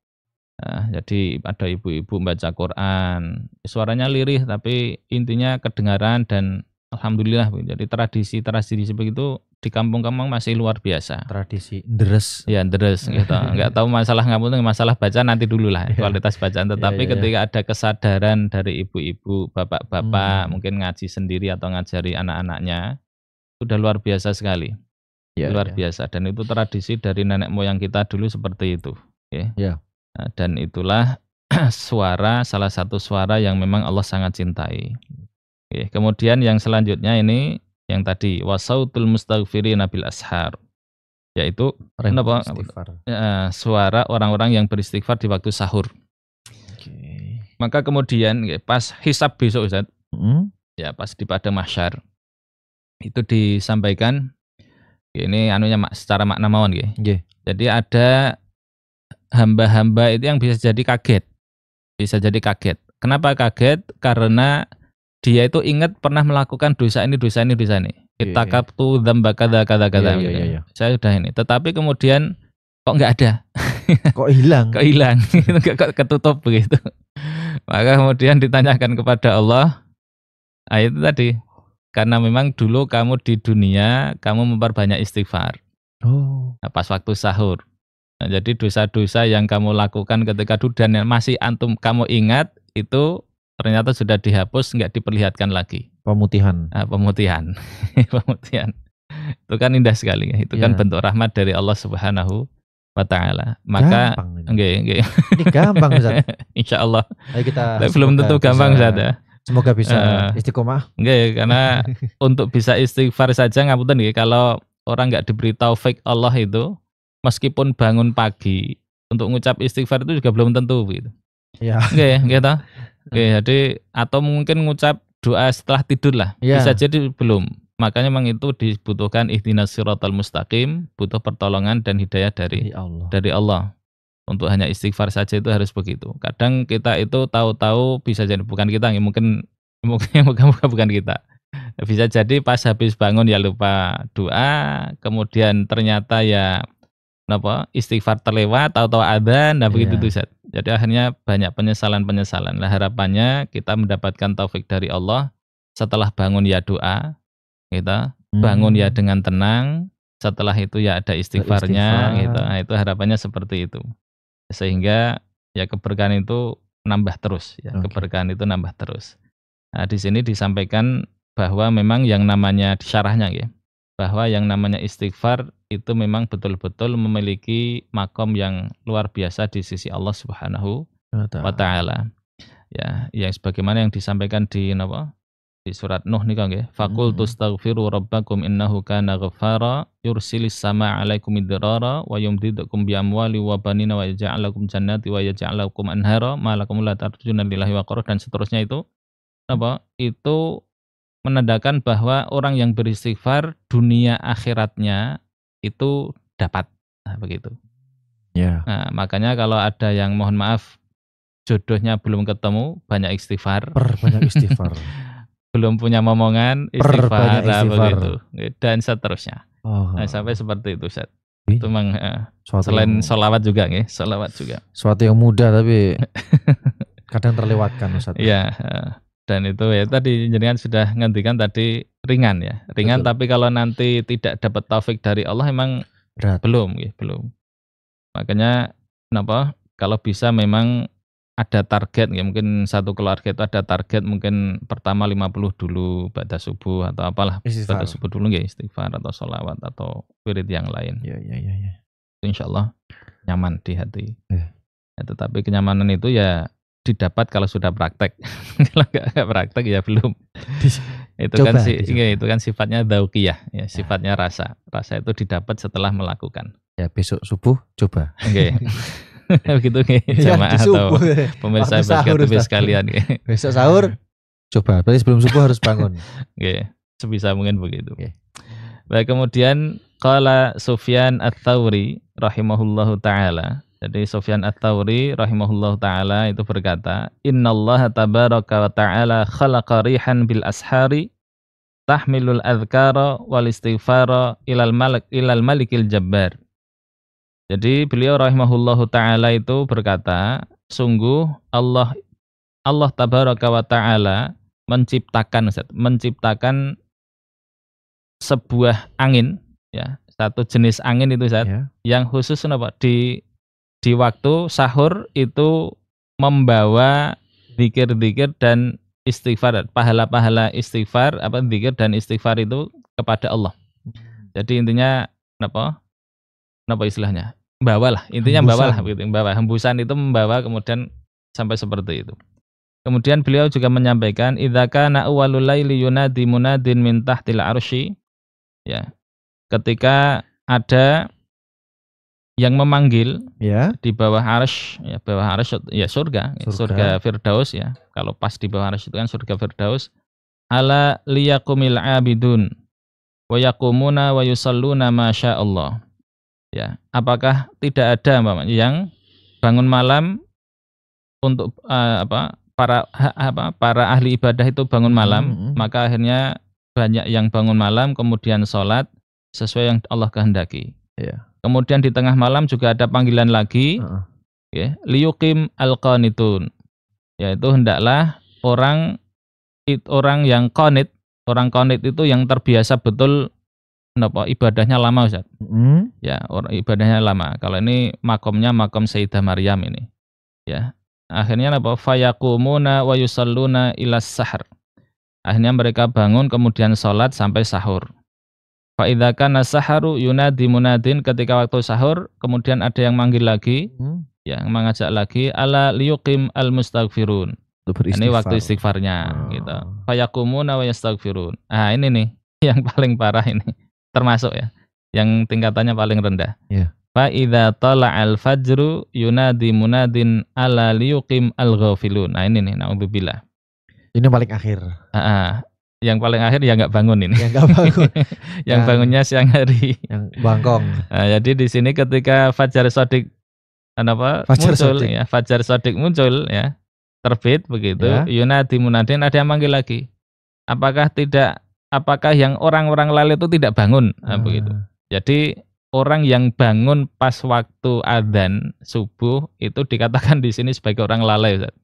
Nah, jadi ada ibu-ibu baca Quran, suaranya lirih tapi intinya kedengaran dan alhamdulillah. Jadi tradisi seperti itu di kampung-kampung masih luar biasa. Tradisi deres. Ya, deres gitu. Enggak tahu masalah ngapunten, masalah bacaan nanti dulu lah, kualitas bacaan. Tetapi ketika ada kesadaran dari ibu-ibu, bapak-bapak, mungkin ngaji sendiri atau ngajari anak-anaknya, sudah luar biasa sekali. Luar biasa. Dan itu tradisi dari nenek moyang kita dulu seperti itu. Nah, dan itulah salah satu suara yang memang Allah sangat cintai. Kemudian yang selanjutnya ini yang tadi wasautul mustaghfirina bil ashar, yaitu kenapa? Suara orang-orang yang beristighfar di waktu sahur. Maka kemudian pas hisab besok Ustaz, ya pas di padang mahsyar itu disampaikan ini anunya secara makna mawon nggih. Jadi ada hamba-hamba itu yang bisa jadi kaget. Bisa jadi kaget. Kenapa kaget? Karena dia itu ingat pernah melakukan dosa ini. Ittaqabtu dzamba kadza. Saya sudah ini. Tetapi kemudian kok enggak ada. Kok hilang? Kok ketutup begitu. Maka kemudian ditanyakan kepada Allah. Itu tadi. Karena memang dulu kamu di dunia, kamu memperbanyak istighfar. Nah, pas waktu sahur. Nah, jadi dosa-dosa yang kamu lakukan ketika dulu dan yang masih kamu ingat, itu ternyata sudah dihapus, nggak diperlihatkan lagi. Pemutihan. Pemutihan. Itu kan indah sekali. Itu kan bentuk rahmat dari Allah Subhanahu wa Ta'ala. Maka ini gampang Ustaz. Insya Allah. Kita belum tentu gampang Ustaz ya. Semoga bisa istiqomah. Enggak, karena untuk bisa istighfar saja ngapunten nggih, kalau orang nggak diberi taufik Allah itu meskipun bangun pagi untuk ngucap istighfar itu juga belum tentu gitu. Iya. Nggih toh? Jadi atau mungkin ngucap doa setelah tidur lah. Bisa jadi belum. Makanya memang itu dibutuhkan ihdinas siratal mustaqim, butuh pertolongan dan hidayah dari Allah. Untuk hanya istighfar saja itu harus begitu. Kadang kita itu tahu-tahu bisa jadi bukan kita, mungkin bukan kita. Bisa jadi pas habis bangun ya lupa doa, kemudian ternyata ya istighfar terlewat, tahu-tahu adzan, begitu tuh Ustaz. Jadi akhirnya banyak penyesalan. Lah harapannya kita mendapatkan taufik dari Allah, setelah bangun ya doa, gitu. Bangun ya dengan tenang, setelah itu ya ada istighfarnya, gitu. Nah, itu harapannya seperti itu. Sehingga ya keberkahan itu nambah terus ya. Keberkahan itu nambah terus. Nah, di sini disampaikan bahwa memang yang namanya syarahnya ya, bahwa yang namanya istighfar itu memang betul-betul memiliki makom yang luar biasa di sisi Allah Subhanahu wa Ta'ala. Ya, yang sebagaimana yang disampaikan di surat Nuh nika nggih, faqul tastaghfiru rabbakum innahu kana ghaffara yursilis samaa 'alaikum midrara wa yumdidukum bi amwali wa banina wa yaj'al lakum jannati wa yaj'al lakum anhara ma lakum la tarjuna lillahi waqara dan seterusnya itu itu menandakan bahwa orang yang beristighfar dunia akhiratnya itu dapat. Nah, begitu. Nah, makanya kalau ada yang mohon maaf jodohnya belum ketemu, banyak istighfar. Banyak istighfar. Belum punya momongan, istighfar, begitu, dan seterusnya. Nah, sampai seperti itu, Ustaz. Itu memang selain sholawat juga, sholawat juga. Suatu yang mudah tapi kadang terlewatkan, Ustaz. Iya, dan itu ya tadi jenengan sudah ngendikan tadi ringan ya, ringan. Betul. Tapi kalau nanti tidak dapat taufik dari Allah, emang belum. Makanya kalau bisa memang ada target ya, mungkin satu keluarga itu ada target mungkin pertama 50 dulu ba'da subuh atau apalah ba'da subuh dulu istighfar atau sholawat atau wirid yang lain. Iya. Itu insyaallah nyaman di hati. Ya, tetapi kenyamanan itu ya didapat kalau sudah praktek. Kalau enggak praktek ya belum. Itu kan sifatnya dzauqiyah ya, sifatnya rasa. Rasa itu didapat setelah melakukan. Ya besok subuh coba. Begitu jamaah atau pemirsa BSKTV sekalian. Besok sahur coba, berarti sebelum subuh harus bangun. Sebisa mungkin begitu. Baik, kemudian qala Sufyan Ats-Tsauri rahimahullahu taala. Jadi Sufyan Ats-Tsauri rahimahullahu taala itu berkata, "Innallaha tabaraka wa ta'ala khalaqa rihan bil ashari tahmilul adzkara wal istighfara ilal malikil jabbar." Jadi beliau rahimahullahu ta'ala itu berkata, sungguh Allah tabaraka wa ta'ala menciptakan sebuah angin ya, satu jenis angin itu yang khusus di waktu sahur itu membawa zikir-zikir dan istighfar, pahala-pahala istighfar, zikir dan istighfar itu kepada Allah. Jadi intinya apa istilahnya? Bawalah, intinya bawalah begitu, hembusan itu membawa kemudian sampai seperti itu. Kemudian beliau juga menyampaikan idza kana awwalul laili yunadi munadin min tahtil arsy, ya. Ketika ada yang memanggil Ya. di bawah arsy, ya bawah arsy ya surga Firdaus ya. Kalau pas di bawah arsy itu kan surga Firdaus. Ala liyaqumil abidun wa yaqumuna wa yusalluna masyaallah. Ya, apakah tidak ada yang bangun malam untuk para ahli ibadah itu bangun malam, maka akhirnya banyak yang bangun malam kemudian sholat sesuai yang Allah kehendaki. Ya. Kemudian di tengah malam juga ada panggilan lagi, ya, liyuqim al-qanitun, yaitu hendaklah orang yang qanit, orang qanit itu yang terbiasa betul ibadahnya lama, Ustaz. Ya, ibadahnya lama. Kalau ini makomnya makom Sayyidah Maryam ini. Ya. Akhirnya fayaqumuna wa yusalluna ilas sahar. Akhirnya mereka bangun kemudian sholat sampai sahur. Fa idza kana saharu yunadi munadin, ketika waktu sahur kemudian ada yang manggil lagi, yang mengajak lagi ala liyuqim al mustaghfirun. Ini waktu istighfarnya gitu. Fayaqumuna wa yastaghfirun. Ah, ini nih yang paling parah ini. Termasuk ya yang tingkatannya paling rendah. Yeah. Fa idza tala'al fajru yunadi munadin ala liyuqim al-ghafilun. Nah ini nih, naudzubillah. Ini paling akhir. Yang paling akhir ya enggak bangun ini. Yang enggak bangun. Yang bangunnya siang hari. Yang bangkong. Nah, jadi di sini ketika fajar shadiq fajar shadiq muncul ya, terbit begitu, ya. Yunadi munadin, ada yang manggil lagi. Apakah yang orang-orang lalai itu tidak bangun? Nah, begitu. Jadi orang yang bangun pas waktu adzan subuh itu dikatakan di sini sebagai orang lalai, Ustaz.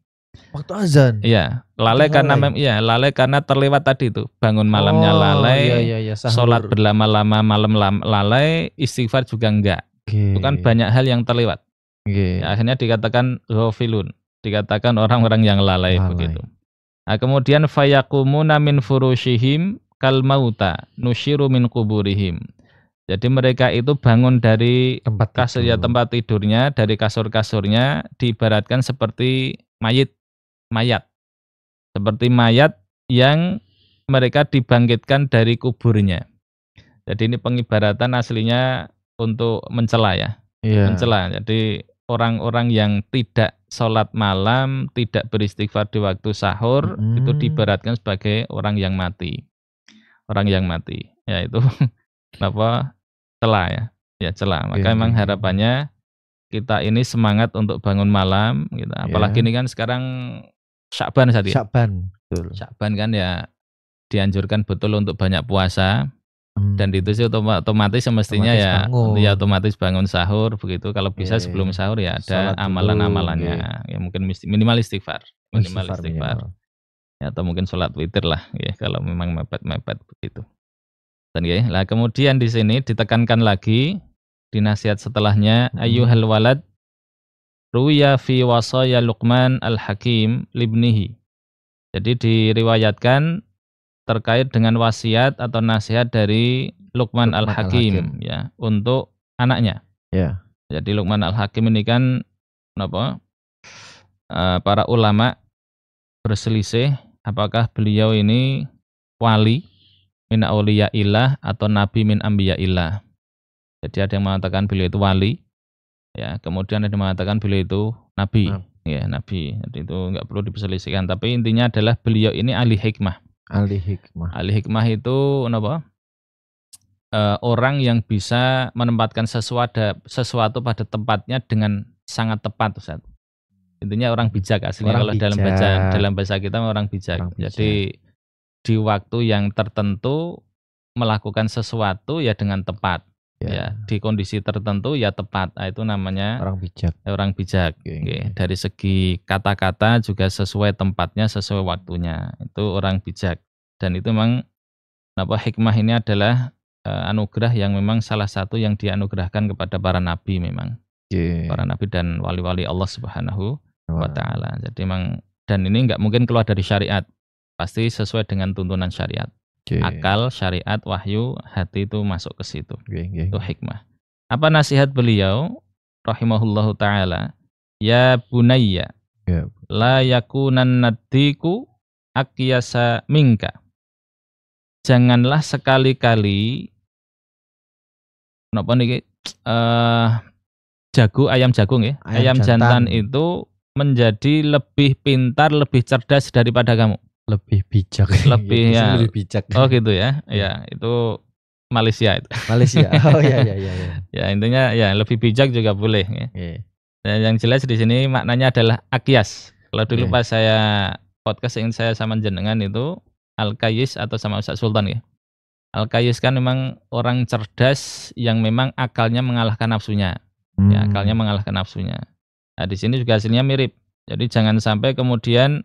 Waktu azan. Iya, lalai karena lalai karena terlewat tadi itu. Bangun malamnya lalai, sholat berlama-lama malam lalai, istighfar juga enggak. Itu kan banyak hal yang terlewat. Ya, akhirnya dikatakan ghafilun, dikatakan orang-orang yang lalai. Begitu. Nah, kemudian fayaqumuna min furushihim kal mauta nusyiru min kuburihim. Jadi mereka itu bangun dari tempat tidurnya, dari kasur-kasurnya, diibaratkan seperti mayat. Seperti mayat yang mereka dibangkitkan dari kuburnya. Jadi ini pengibaratan aslinya untuk mencela ya. Yeah. Mencela. Jadi orang-orang yang tidak sholat malam, tidak beristighfar di waktu sahur, itu diibaratkan sebagai orang yang mati. Orang yang mati. Ya itu celah ya. Ya celah. Maka memang harapannya kita ini semangat untuk bangun malam gitu. Apalagi ini kan sekarang Sya'ban saat ya. Sya'ban kan ya dianjurkan betul untuk banyak puasa. Dan itu sih otomatis semestinya ya otomatis bangun sahur begitu. Kalau bisa sebelum sahur ya ada amalan-amalannya. Ya mungkin minimal istighfar. Minimal istighfar. Ya, atau mungkin sholat witir lah ya kalau memang mepet-mepet begitu. Dan ya, lah kemudian di sini ditekankan lagi di nasihat setelahnya ayyuhal walad ruya fi wasaya Luqman al-Hakim libnihi. Jadi diriwayatkan terkait dengan wasiat atau nasihat dari Luqman al-Hakim ya untuk anaknya. Ya. Jadi Luqman al-Hakim ini kan para ulama berselisih apakah beliau ini wali min auliyaillah atau nabi min ambiyaillah. Jadi ada yang mengatakan beliau itu wali, ya. Kemudian ada yang mengatakan beliau itu nabi, ya nabi. Jadi itu enggak perlu diperselisihkan. Tapi intinya adalah beliau ini ahli hikmah. Ahli hikmah itu orang yang bisa menempatkan sesuatu pada tempatnya dengan sangat tepat, Ustaz. Intinya orang bijak aslinya kalau dalam bahasa kita orang bijak. Jadi di waktu yang tertentu melakukan sesuatu ya dengan tepat. Ya, di kondisi tertentu ya tepat. Nah, itu namanya orang bijak. Okay. Dari segi kata-kata juga sesuai tempatnya, sesuai waktunya. Itu orang bijak. Dan itu memang hikmah ini adalah anugerah yang memang salah satu yang dianugerahkan kepada para nabi memang. Para nabi dan wali-wali Allah Subhanahu wa ta'ala. Jadi memang, dan ini enggak mungkin keluar dari syariat. Pasti sesuai dengan tuntunan syariat. Akal, syariat, wahyu, hati itu masuk ke situ. Itu hikmah. Apa nasihat beliau rahimahullahu ta'ala? Ya bunayya Ya. La yakunan nadiku akyasa minka. Janganlah sekali-kali napa niki ayam jagung ya. Ayam jantan itu menjadi lebih pintar, lebih cerdas daripada kamu. Lebih bijak. Lebih ya. Lebih bijak. Oh gitu ya. Ya, itu Malaysia itu. Malaysia. Oh ya. Ya intinya ya lebih bijak juga boleh ya. Dan yang jelas di sini maknanya adalah akyas. Kalau dulu pas saya podcast ingin saya sama jenengan itu Al-Kayyis atau sama Ustaz Sultan ya. Al-Kayyis kan memang orang cerdas yang memang akalnya mengalahkan nafsunya. Ya, akalnya mengalahkan nafsunya. Nah, di sini juga hasilnya mirip. Jadi jangan sampai kemudian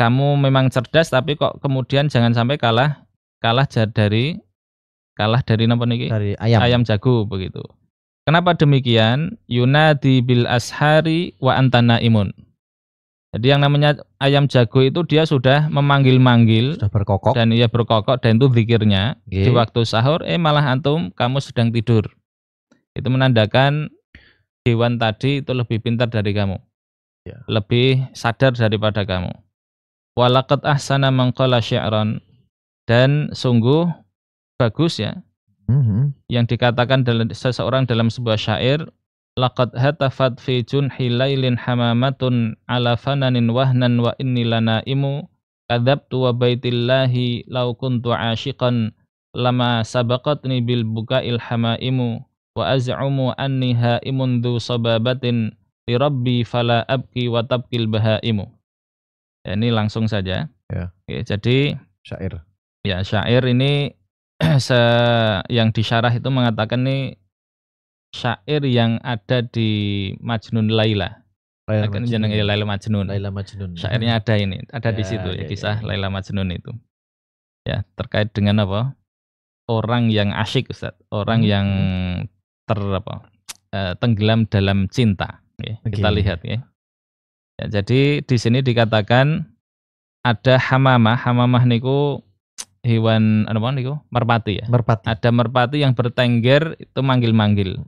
kamu memang cerdas tapi kok kemudian jangan sampai kalah dari napa niki? Dari ayam jago begitu. Kenapa demikian? Yunadi bil ashari wa anta naimun. Jadi yang namanya ayam jago itu dia sudah memanggil-manggil, sudah berkokok dan ia berkokok dan itu zikirnya di waktu sahur malah antum kamu sedang tidur. Itu menandakan hewan tadi itu lebih pintar dari kamu. Ya. Lebih sadar daripada kamu. Walaqad ahsana man qala syi'ran, dan sungguh bagus ya. Yang dikatakan seseorang dalam sebuah syair, laqad hatafat fi junhi lailin hamamatun ala fananin wahnan wa inni lanaimu kadzabtu wa baitillahi law kuntu ashiqan lama sabaqatni bil bukail hamaimu wa az'umu anni haimun dzu sababatin li rabbi fala abki wa tabkil bahaimu. Ya, ini langsung saja. Ya. Oke, jadi syair. Ya, syair ini yang disyarah itu mengatakan nih syair yang ada di Majnun Laila. Laila Majnun. Syairnya ada ini, ada di situ kisah Laila Majnun itu. Ya, terkait dengan apa? Orang yang asyik, Ustaz. Orang yang tenggelam dalam cinta. Ya, kita lihat ya. Ya. Jadi di sini dikatakan ada hamamah niku hewan merpati ya. Ada merpati yang bertengger itu manggil-manggil.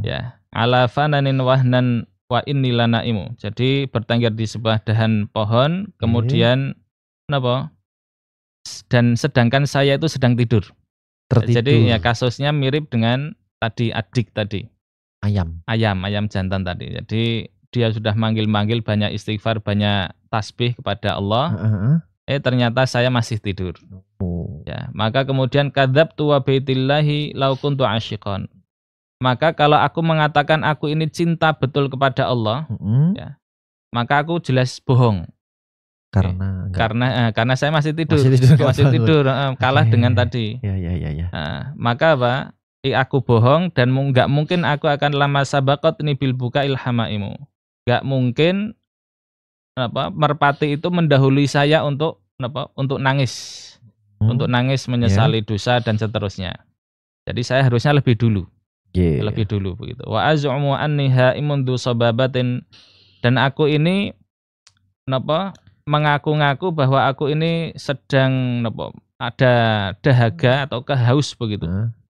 Ya. Ala fananin wahnan wa inni lanaimu. Jadi bertengger di sebuah dahan pohon, kemudian dan sedangkan saya itu sedang tidur. Tertidur. Jadi ya kasusnya mirip dengan tadi adik tadi. Ayam jantan tadi. Jadi dia sudah manggil-manggil, banyak istighfar, banyak tasbih kepada Allah. Ternyata saya masih tidur. Ya, maka kemudian kadzabtu wa baitillahi law kuntu asyiqan. Maka kalau aku mengatakan aku ini cinta betul kepada Allah, ya, maka aku jelas bohong. Karena saya masih tidur. Kalah dengan tadi. Maka apa? Aku bohong dan enggak mungkin aku akan lama sabaqat ini bil bukail hamaimu. Enggak mungkin merpati itu mendahului saya untuk nangis. Untuk nangis menyesali dosa dan seterusnya. Jadi saya harusnya lebih dulu. Lebih dulu begitu. Wa az'umu anni haimun dzu sababatin, dan aku ini mengaku-ngaku bahwa aku ini sedang ada dahaga atau haus begitu.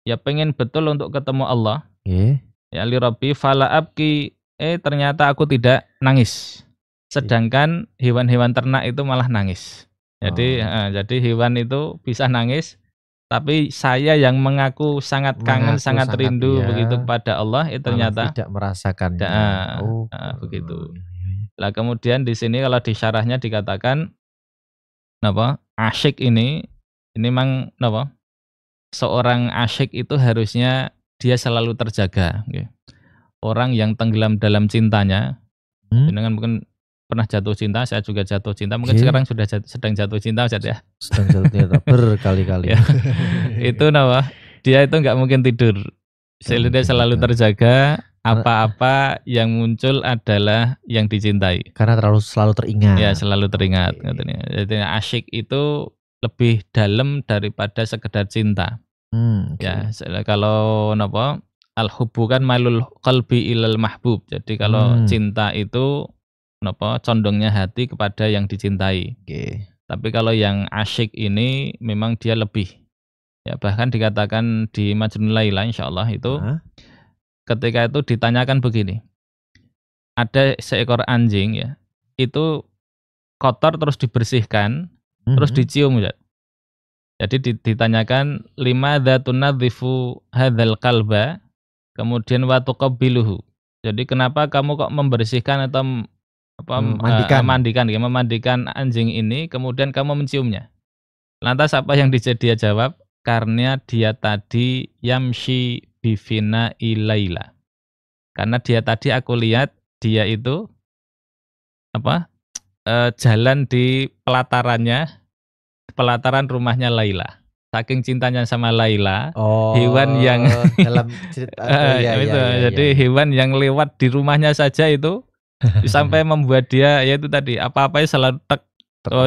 Ya pengen betul untuk ketemu Allah. Ya li rabbi fala abki, ternyata aku tidak nangis. Sedangkan hewan-hewan ternak itu malah nangis. Jadi hewan itu bisa nangis, tapi saya yang mengaku sangat kangen, sangat rindu begitu kepada Allah, ternyata tidak merasakannya. Begitu. Lah kemudian di sini kalau di syarahnya dikatakan asyik ini memang seorang asyik itu harusnya dia selalu terjaga. Orang yang tenggelam dalam cintanya, dengan mungkin pernah jatuh cinta, saya juga jatuh cinta. Mungkin sekarang sudah sedang jatuh cinta, Ustaz ya. Sedang jatuh cinta berkali-kali. Ya. Itu dia itu nggak mungkin tidur. Dia selalu terjaga. Apa-apa yang muncul adalah yang dicintai. Karena selalu teringat. Ya, selalu teringat. Jadi asyik itu lebih dalam daripada sekedar cinta. Ya, kalau al-hubbu kan mailul qalbi ilal mahbub. Jadi kalau cinta itu condongnya hati kepada yang dicintai. Tapi kalau yang asyik ini memang dia lebih. Ya, bahkan dikatakan di Majnun Laila insyaallah itu ketika itu ditanyakan begini. Ada seekor anjing ya. itu kotor terus dibersihkan, terus dicium Ustaz. Jadi ditanyakan lima tunadhifu hadzal qalba, kemudian wa tuqabbiluhu. Jadi kenapa kamu kok membersihkan atau memandikan anjing ini, kemudian kamu menciumnya? Lantas apa yang dia jawab? Karena dia tadi yamshi bifina ilaila. Karena dia tadi aku lihat dia itu jalan di pelataran rumahnya Laila. Saking cintanya sama Laila, hewan yang dalam cerita jadi hewan yang lewat di rumahnya saja itu sampai membuat dia yaitu tadi apa-apa selalu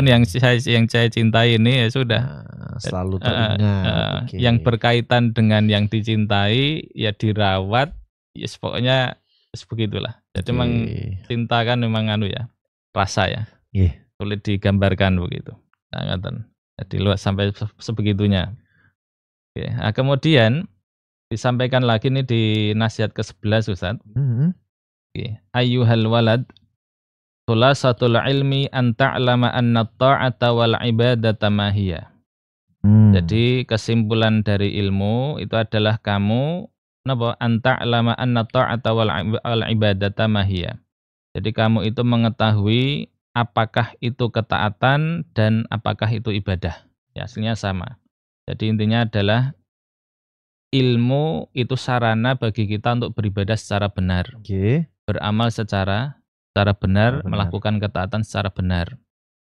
yang saya cintai ini ya sudah selalu teringat. Yang berkaitan dengan yang dicintai ya dirawat, ya pokoknya begitulah. Jadi memang cinta kan memang rasa ya. Sulit digambarkan begitu. Jadi luas sampai sebegitunya. Oke. Nah, kemudian disampaikan lagi nih di nasihat ke-11 Ustaz. Oke. Ayyuhal walad, khulasatul ilmi an ta'lama anna ta'ata wal ibadata ma hiya. Jadi kesimpulan dari ilmu itu adalah kamu an ta'lama anna ta'ata wal ibadata ma hiya. Jadi kamu itu mengetahui apakah itu ketaatan dan apakah itu ibadah. Ya, aslinya sama. Jadi intinya adalah ilmu itu sarana bagi kita untuk beribadah secara benar. Beramal secara benar, melakukan ketaatan secara benar.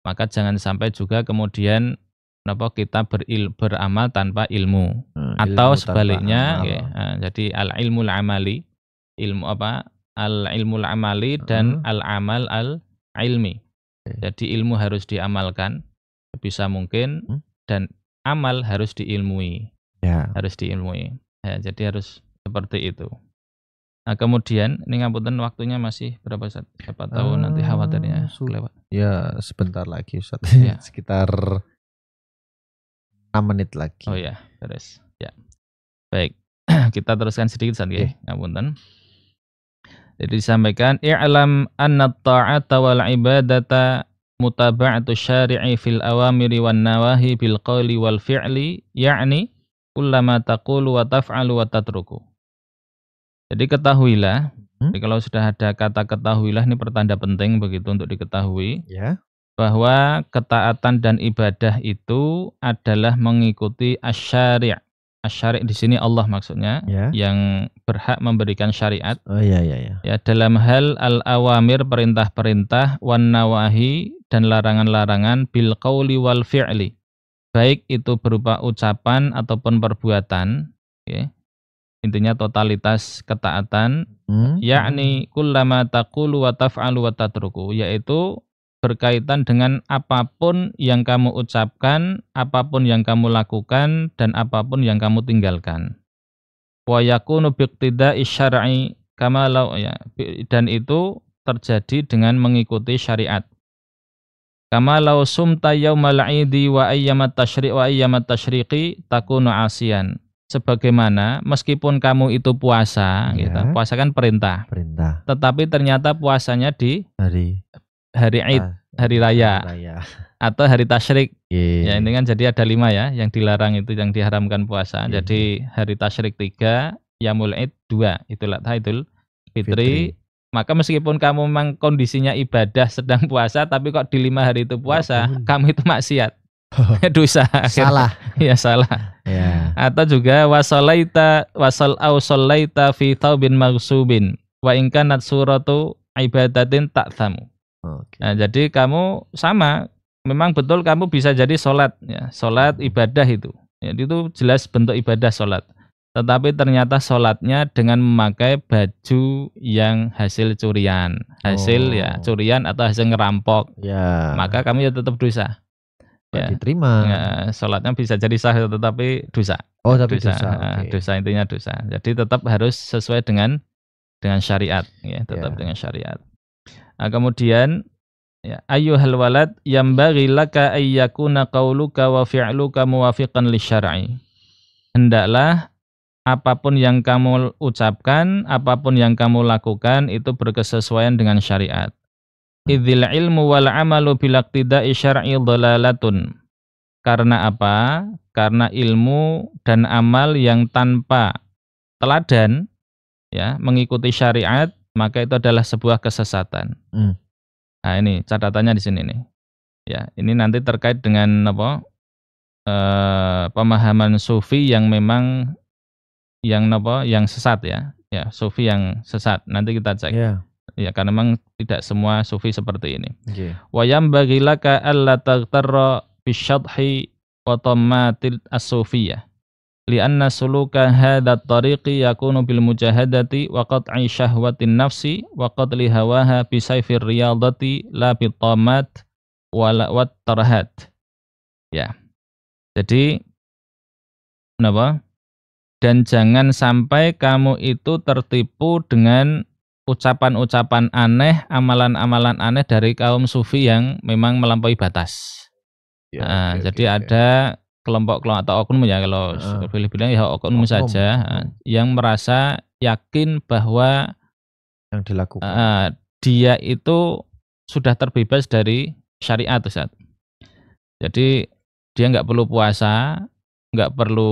Maka jangan sampai juga kemudian kita beramal tanpa ilmu. Atau sebaliknya jadi al-ilmul amali, al-ilmul amali dan al-amal al-ilmi. Jadi ilmu harus diamalkan bisa mungkin dan amal harus diilmui. Harus diilmui. Ya, jadi harus seperti itu. Nah, kemudian ini ngapunten waktunya masih berapa Ustaz? Siapa tahu nanti khawatirnya lewat. Ya, sebentar lagi Ustaz. Ya. Sekitar 6 menit lagi. Oh ya, terus. Ya. Baik. Kita teruskan sedikit Ustaz ya. Ngapunten. Jadi disampaikan i'lam anna ta'ata wal ibadata mutaba'atu syari'i fil awamiri wan nawahi bil qawli wal fi'li ya'ni kullama taqulu wa taf'alu wa tatruku. Jadi ketahuilah, jadi kalau sudah ada kata ketahuilah ini pertanda penting begitu untuk diketahui bahwa ketaatan dan ibadah itu adalah mengikuti asy-syari'. Asy-syari' di sini Allah maksudnya yang berhak memberikan syariat. Ya, dalam hal al-awamir perintah-perintah wan nawahi dan larangan-larangan bil qauli wal fi'li. Baik itu berupa ucapan ataupun perbuatan, intinya totalitas ketaatan, yakni kullama taqulu wa taf'alu wa tatruku, yaitu berkaitan dengan apapun yang kamu ucapkan, apapun yang kamu lakukan, dan apapun yang kamu tinggalkan. Wa yakunu biqtida'i syar'i kama law, dan itu terjadi dengan mengikuti syariat. Kama law sumta yaumal 'idi wa ayyamat tasyriqi takunu 'asiyan. Sebagaimana meskipun kamu itu puasa, puasa kan perintah. Tetapi ternyata puasanya di hari Id, hari raya, atau hari tasyrik. Ya, ini kan jadi ada 5 ya, yang dilarang itu yang diharamkan puasa. Jadi hari tasyrik 3, yaumul Id 2, Idul Fitri. Maka meskipun kamu memang kondisinya ibadah sedang puasa, tapi kok di 5 hari itu puasa, kamu itu maksiat. Dosa. Salah. Ya salah. Atau juga wasalaita fi thawbin maghsubin wa in kanat suratu ibadatin ta'thamu. Nah, jadi kamu sama, memang betul kamu bisa jadi sholat, sholat ibadah itu. Itu jelas bentuk ibadah sholat. Tetapi ternyata sholatnya dengan memakai baju yang hasil curian, curian atau hasil ngerampok, maka kamu ya tetap dosa. Diterima. Sholatnya bisa jadi sah, tetapi dosa. Tapi dosa. Dosa intinya dosa. Jadi tetap harus sesuai dengan syariat, tetap dengan syariat. Nah, kemudian ayyuhal walad yambaghi laka ayyakuna qauluka wa fi'luka muwafiqan lisyar'i. Hendaklah apapun yang kamu ucapkan, apapun yang kamu lakukan itu berkesesuaian dengan syariat. Idzil ilmu wal amalu bil iqtida'i syar'i dhalalatun. Karena apa? Karena ilmu dan amal yang tanpa teladan ya, mengikuti syariat, maka itu adalah sebuah kesesatan. Nah, ini catatannya di sini nih. Ya, ini nanti terkait dengan apa? Pemahaman sufi yang memang yang sesat ya. Ya, sufi yang sesat. Nanti kita cek. Ya, karena memang tidak semua sufi seperti ini. Wa yambaghi laka alla taghtarra bisyadhi wa tammatil as-sufiyah. Lianna suluka hadha at-tariqi yakunu bil mujahadati wa qat'i syahwatin nafsi wa qatli hawaha bi sayfir riyadati la bi tamat wa tarhat. Ya. Jadi kenapa? Dan jangan sampai kamu itu tertipu dengan ucapan-ucapan aneh, amalan-amalan aneh dari kaum sufi yang memang melampaui batas. Jadi ada kelompok-kelompok atau oknum ya, kalau boleh bilang ya oknum saja yang merasa yakin bahwa yang dilakukan dia itu sudah terbebas dari syariat, Ustaz. Jadi dia nggak perlu puasa, nggak perlu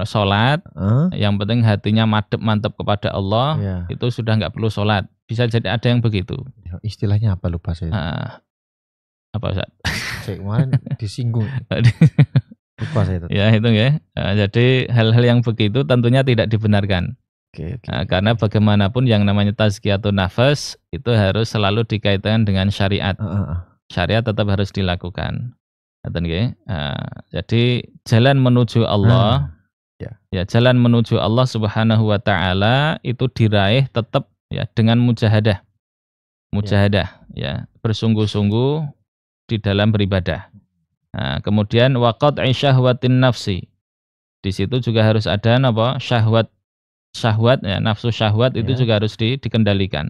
sholat, yang penting hatinya mantap kepada Allah, itu sudah nggak perlu sholat. Bisa jadi ada yang begitu. Istilahnya apa, lupa saya. Apa Ustaz? Saya kemarin disinggung. Lupa saya itu. Ya itu ya. Jadi hal-hal yang begitu tentunya tidak dibenarkan. Karena bagaimanapun yang namanya tazkiyatun nafas itu harus selalu dikaitkan dengan syariat. Syariat tetap harus dilakukan. Jadi jalan menuju Allah, ya jalan menuju Allah Subhanahu wa taala itu diraih tetap ya dengan mujahadah. Ya, bersungguh-sungguh di dalam beribadah. Nah, kemudian waqat syahwatin nafsi. Di situ juga harus ada apa? Syahwat ya, nafsu syahwat itu juga harus dikendalikan.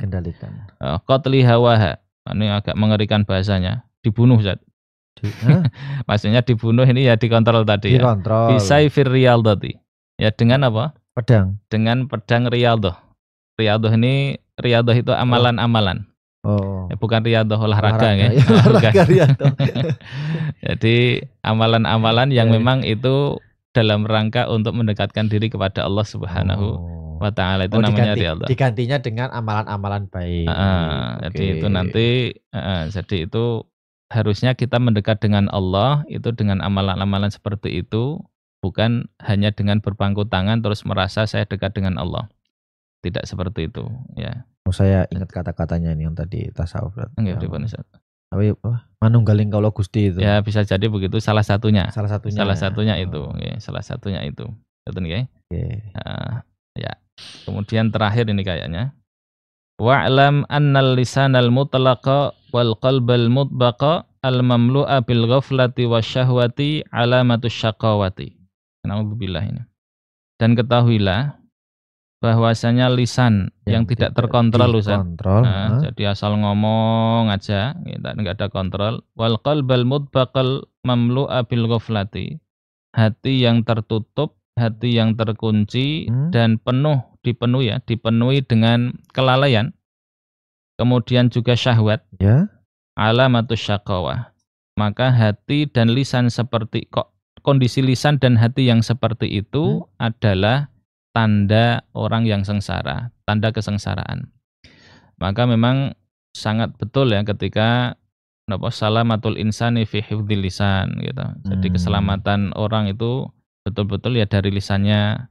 Qatli hawaha. Ini agak mengerikan bahasanya. Dibunuh, Zat. Maksudnya dibunuh ini ya dikontrol tadi ya. Bisayfir riyadati. Ya dengan apa? Pedang. Dengan pedang riyadhah. Riyadhah itu amalan-amalan. Ya, bukan riyadhah olahraga ya. Olahraga riyadhah. Jadi amalan-amalan yang memang itu dalam rangka untuk mendekatkan diri kepada Allah Subhanahu wa taala, itu namanya riyadhah. Digantinya dengan amalan-amalan baik. Jadi itu nanti jadi itu harusnya kita mendekat dengan Allah itu dengan amalan-amalan seperti itu, bukan hanya dengan berpangku tangan terus merasa saya dekat dengan Allah. Tidak seperti itu, ya. Saya ingat kata-katanya ini yang tadi tasawuf. Tapi manunggaling kaulo Gusti itu. Ya bisa jadi begitu, salah satunya itu, ya. Salah satunya itu. Betul ya? Ya. Kemudian terakhir ini kayaknya. Wa'lam annal lisanal mutlaqa wal qalbal mutbaqa al mamlu'a bil ghaflati wasyahwati alamatus syaqawati. Nauzubillah ini. Dan ketahuilah bahwasanya lisan yang tidak terkontrol, Ustaz. Jadi asal ngomong aja, enggak ada kontrol. Wal qalbal mutbaqal mamlu'a bil ghaflati. Hati yang tertutup, hati yang terkunci dan dipenuhi dengan kelalaian. Kemudian juga syahwat. Alamatus syaqawah. Maka hati dan lisan kondisi lisan dan hati yang seperti itu adalah tanda orang yang sengsara, tanda kesengsaraan. Maka memang sangat betul ya ketika salamatul insani fi hifdzil lisan gitu. Jadi keselamatan orang itu betul-betul ya dari lisannya.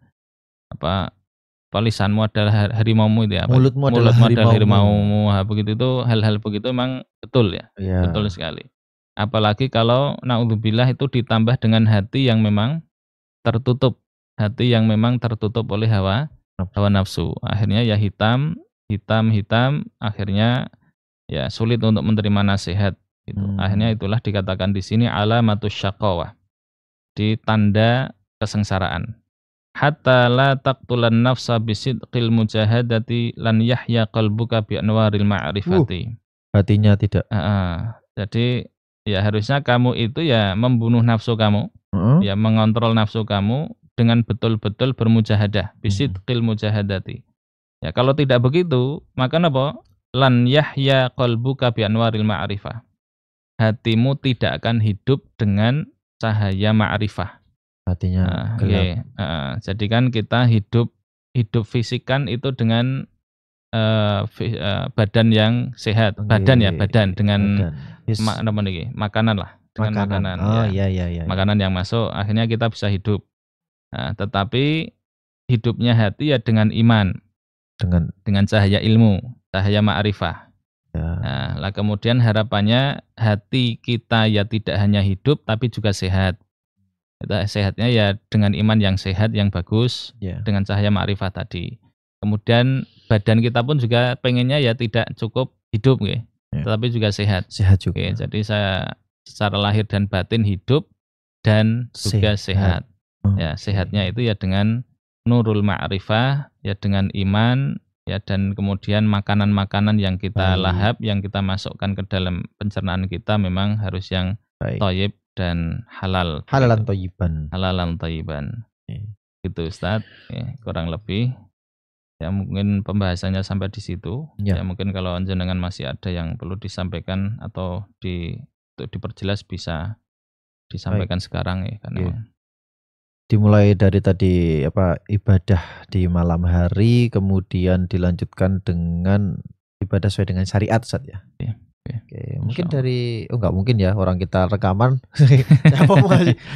Lisanmu adalah harimaumu itu ya. Mulutmu adalah harimaumu. Begitu itu, hal-hal begitu memang betul ya. Betul sekali. Apalagi kalau naudzubillah itu ditambah dengan hati yang memang tertutup. Hati yang memang tertutup oleh hawa nafsu. Akhirnya ya hitam, akhirnya ya sulit untuk menerima nasihat gitu. Akhirnya itulah dikatakan di sini alamatus syaqawah. Di tanda kesengsaraan. Hatta la taqtulan nafsa bisidqil mujahadati lan yahya qalbuka bi anwaril ma'rifati. Hatinya tidak. Jadi ya harusnya kamu itu ya membunuh nafsu kamu, ya mengontrol nafsu kamu dengan betul-betul bermujahadah, bisidqil mujahadati. Ya kalau tidak begitu, maka apa? lan yahya qalbuka bi anwaril ma'rifah. Hatimu tidak akan hidup dengan cahaya ma'rifah. Hatinya gelap. Jadi kan kita hidup fisik kan itu dengan badan yang sehat. Badan dengan makanan lah, dengan makanan. Iya. Makanan yang masuk akhirnya kita bisa hidup. Nah, tetapi hidupnya hati ya dengan iman, dengan cahaya ilmu, cahaya ma'rifah. Ya. Nah, lah kemudian harapannya hati kita ya tidak hanya hidup tapi juga sehat. Sehatnya ya dengan iman yang sehat, yang bagus, dengan cahaya ma'rifah tadi. Kemudian badan kita pun juga pengennya ya tidak cukup hidup, tetapi juga sehat. Sehat juga. Jadi saya secara lahir dan batin hidup dan juga sehat. Ya, sehatnya itu ya dengan nurul ma'rifah, ya dengan iman, ya dan kemudian makanan-makanan yang kita lahap, yang kita masukkan ke dalam pencernaan kita memang harus yang thayyib dan halal. Halalan thayyiban. Halalan thayyiban. Gitu Ustaz, kurang lebih. Ya mungkin pembahasannya sampai di situ. Ya mungkin kalau jenengan masih ada yang perlu disampaikan atau untuk diperjelas bisa disampaikan sekarang ya karena dimulai dari tadi ibadah di malam hari, kemudian dilanjutkan dengan ibadah sesuai dengan syariat, Ustaz ya. Oke, mungkin dari enggak mungkin ya orang kita rekaman.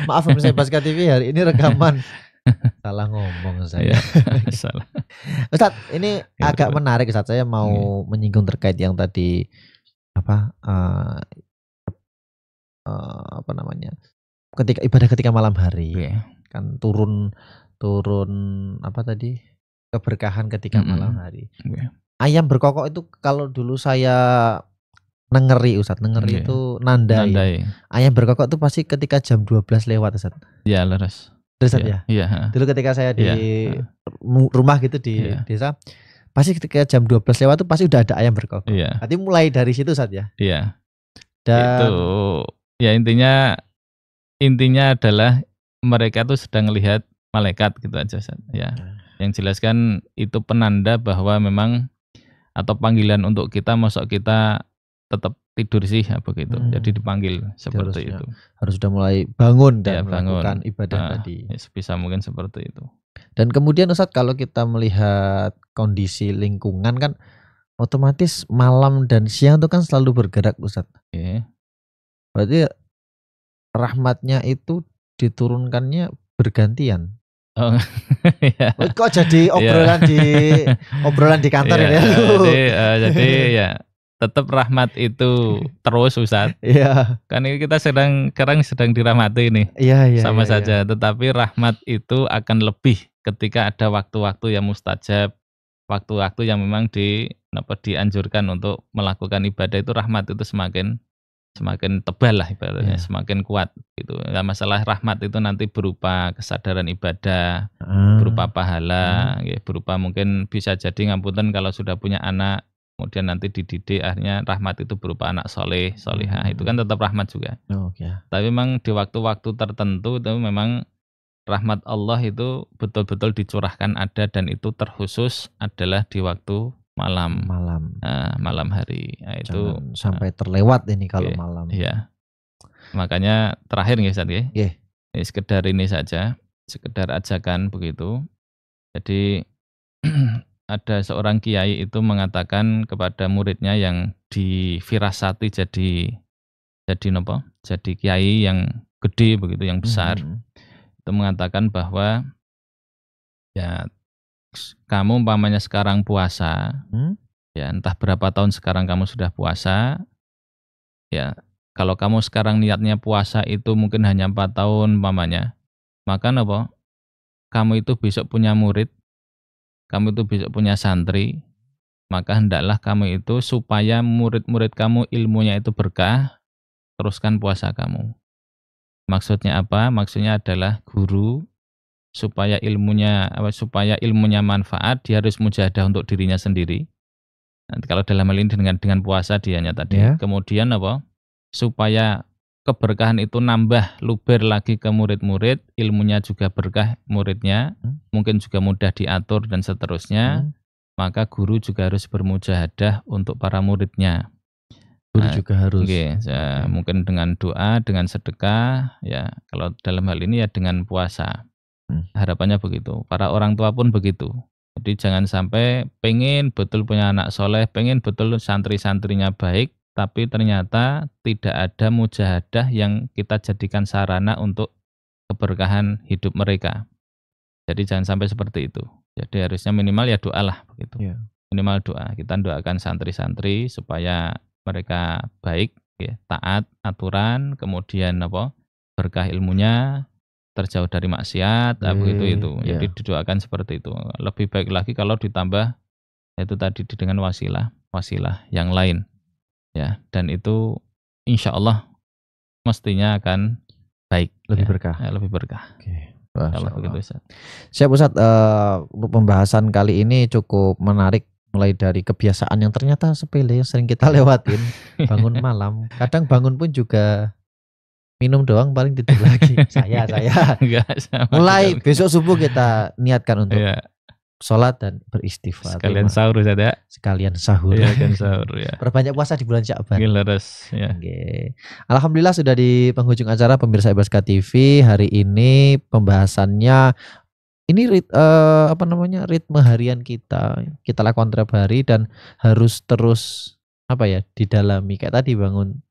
Maaf pemirsa Baska TV hari ini rekaman. Salah ngomong saya. Salah. Ustaz, ini agak menarik Ustaz. Saya mau menyinggung terkait yang tadi ketika ibadah ketika malam hari. Kan turun keberkahan ketika malam hari. Ayam berkokok itu kalau dulu saya nengeri Ustaz, itu nandai. Ayam berkokok itu pasti ketika jam 12 lewat Ustaz. Iya, leres. Ustaz ya? Iya. Dulu ketika saya di rumah gitu di desa, pasti ketika jam 12 lewat itu pasti udah ada ayam berkokok. Iya. Berarti mulai dari situ Ustaz ya? Iya. Dan itu ya intinya adalah mereka tuh sedang melihat malaikat gitu aja Ustaz. Ya. Yang jelaskan itu penanda bahwa memang atau panggilan untuk kita, masuk kita tetap tidur sih begitu. Jadi dipanggil seperti itu. Harus sudah mulai bangun dan melakukan ibadah tadi. Sebisa mungkin seperti itu. Dan kemudian Ustaz kalau kita melihat kondisi lingkungan kan otomatis malam dan siang itu kan selalu bergerak Ustaz. Berarti rahmatnya itu diturunkannya bergantian. Kok jadi obrolan di kantor ya? Jadi ya tetap rahmat itu terus Ustaz. Kan ini kita sekarang sedang dirahmati nih. Sama saja. Tetapi rahmat itu akan lebih ketika ada waktu-waktu yang mustajab, waktu-waktu yang memang dianjurkan untuk melakukan ibadah, itu rahmat itu semakin tebal lah ibaratnya, semakin kuat gitu. Nah, masalah rahmat itu nanti berupa kesadaran ibadah, berupa pahala, berupa mungkin bisa jadi ngapunten kalau sudah punya anak, kemudian nanti dididik, akhirnya rahmat itu berupa anak soleh, solihah, itu kan tetap rahmat juga. Tapi memang di waktu-waktu tertentu itu memang rahmat Allah itu betul-betul dicurahkan ada, dan itu terkhusus adalah di waktu malam hari. Nah, itu sampai terlewat ini kalau malam. Iya. Makanya terakhir nih Ustaz ya. Sekedar ini saja, sekedar ajakan begitu. Jadi ada seorang kiai itu mengatakan kepada muridnya yang difirasati jadi kiai yang gede begitu, yang besar. Itu mengatakan bahwa ya kamu umpamanya sekarang puasa, ya entah berapa tahun sekarang kamu sudah puasa, ya kalau kamu sekarang niatnya puasa itu mungkin hanya 4 tahun umpamanya, maka kamu itu besok punya murid, kamu itu besok punya santri, maka hendaklah kamu itu supaya murid-murid kamu ilmunya itu berkah, teruskan puasa kamu. Maksudnya apa? Maksudnya adalah guru supaya ilmunya manfaat, dia harus mujahadah untuk dirinya sendiri. Nanti kalau dalam hal ini dengan puasa dianya tadi. Kemudian supaya keberkahan itu nambah luber lagi ke murid-murid, ilmunya juga berkah muridnya, mungkin juga mudah diatur dan seterusnya. maka guru juga harus bermujahadah untuk para muridnya. Guru juga harus. Mungkin dengan doa, dengan sedekah, ya kalau dalam hal ini ya dengan puasa. Harapannya begitu. Para orang tua pun begitu. Jadi jangan sampai pengen betul punya anak soleh, pengen betul santri-santrinya baik, tapi ternyata tidak ada mujahadah yang kita jadikan sarana untuk keberkahan hidup mereka. Jadi jangan sampai seperti itu. Jadi harusnya minimal ya doa lah begitu. Ya. Minimal doa. Kita doakan santri-santri supaya mereka baik, ya, taat aturan, kemudian berkah ilmunya, terjauh dari maksiat, begitu itu. Jadi didoakan seperti itu. Lebih baik lagi kalau ditambah itu tadi dengan wasilah yang lain, ya. Dan itu insya Allah mestinya akan baik, lebih berkah. Ya, lebih berkah. Kalau begitu Ustaz. Siap Ustaz, untuk pembahasan kali ini cukup menarik. Mulai dari kebiasaan yang ternyata sepele yang sering kita lewatin, bangun malam, kadang bangun pun juga minum doang paling tidur lagi. saya mulai besok subuh kita niatkan untuk sholat dan beristighfar. Sekalian sahur saja. Sekalian sahur. Ya. Perbanyak puasa di bulan Sya'ban. Ya. Alhamdulillah sudah di penghujung acara pemirsa Ibaska TV. Hari ini pembahasannya ini ritme harian kita lakukan tiap hari dan harus terus didalami. Kayak tadi bangun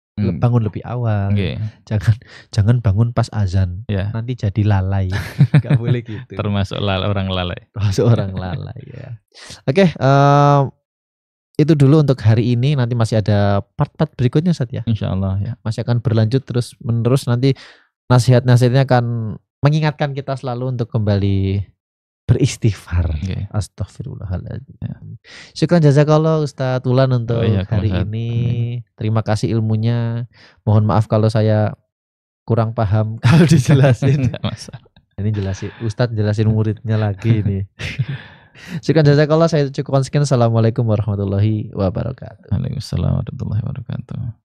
lebih awal. Jangan bangun pas azan. Nanti jadi lalai. Gak boleh gitu. Termasuk orang lalai. Ya. Oke, itu dulu untuk hari ini. Nanti masih ada part-part berikutnya Ustaz ya. Insyaallah ya. Masih akan berlanjut terus menerus, nanti nasihat-nasihatnya akan mengingatkan kita selalu untuk kembali beristighfar. Astagfirullahaladzim. Syukran jazakallah Ustadz Ulan untuk hari ini. Terima kasih ilmunya. Mohon maaf kalau saya kurang paham kalau dijelasin. Ini jelasin Ustadz jelasin muridnya lagi nih. Syukran jazakallah, saya cukupkan sekian. Assalamualaikum warahmatullahi wabarakatuh. Waalaikumsalam warahmatullahi wabarakatuh.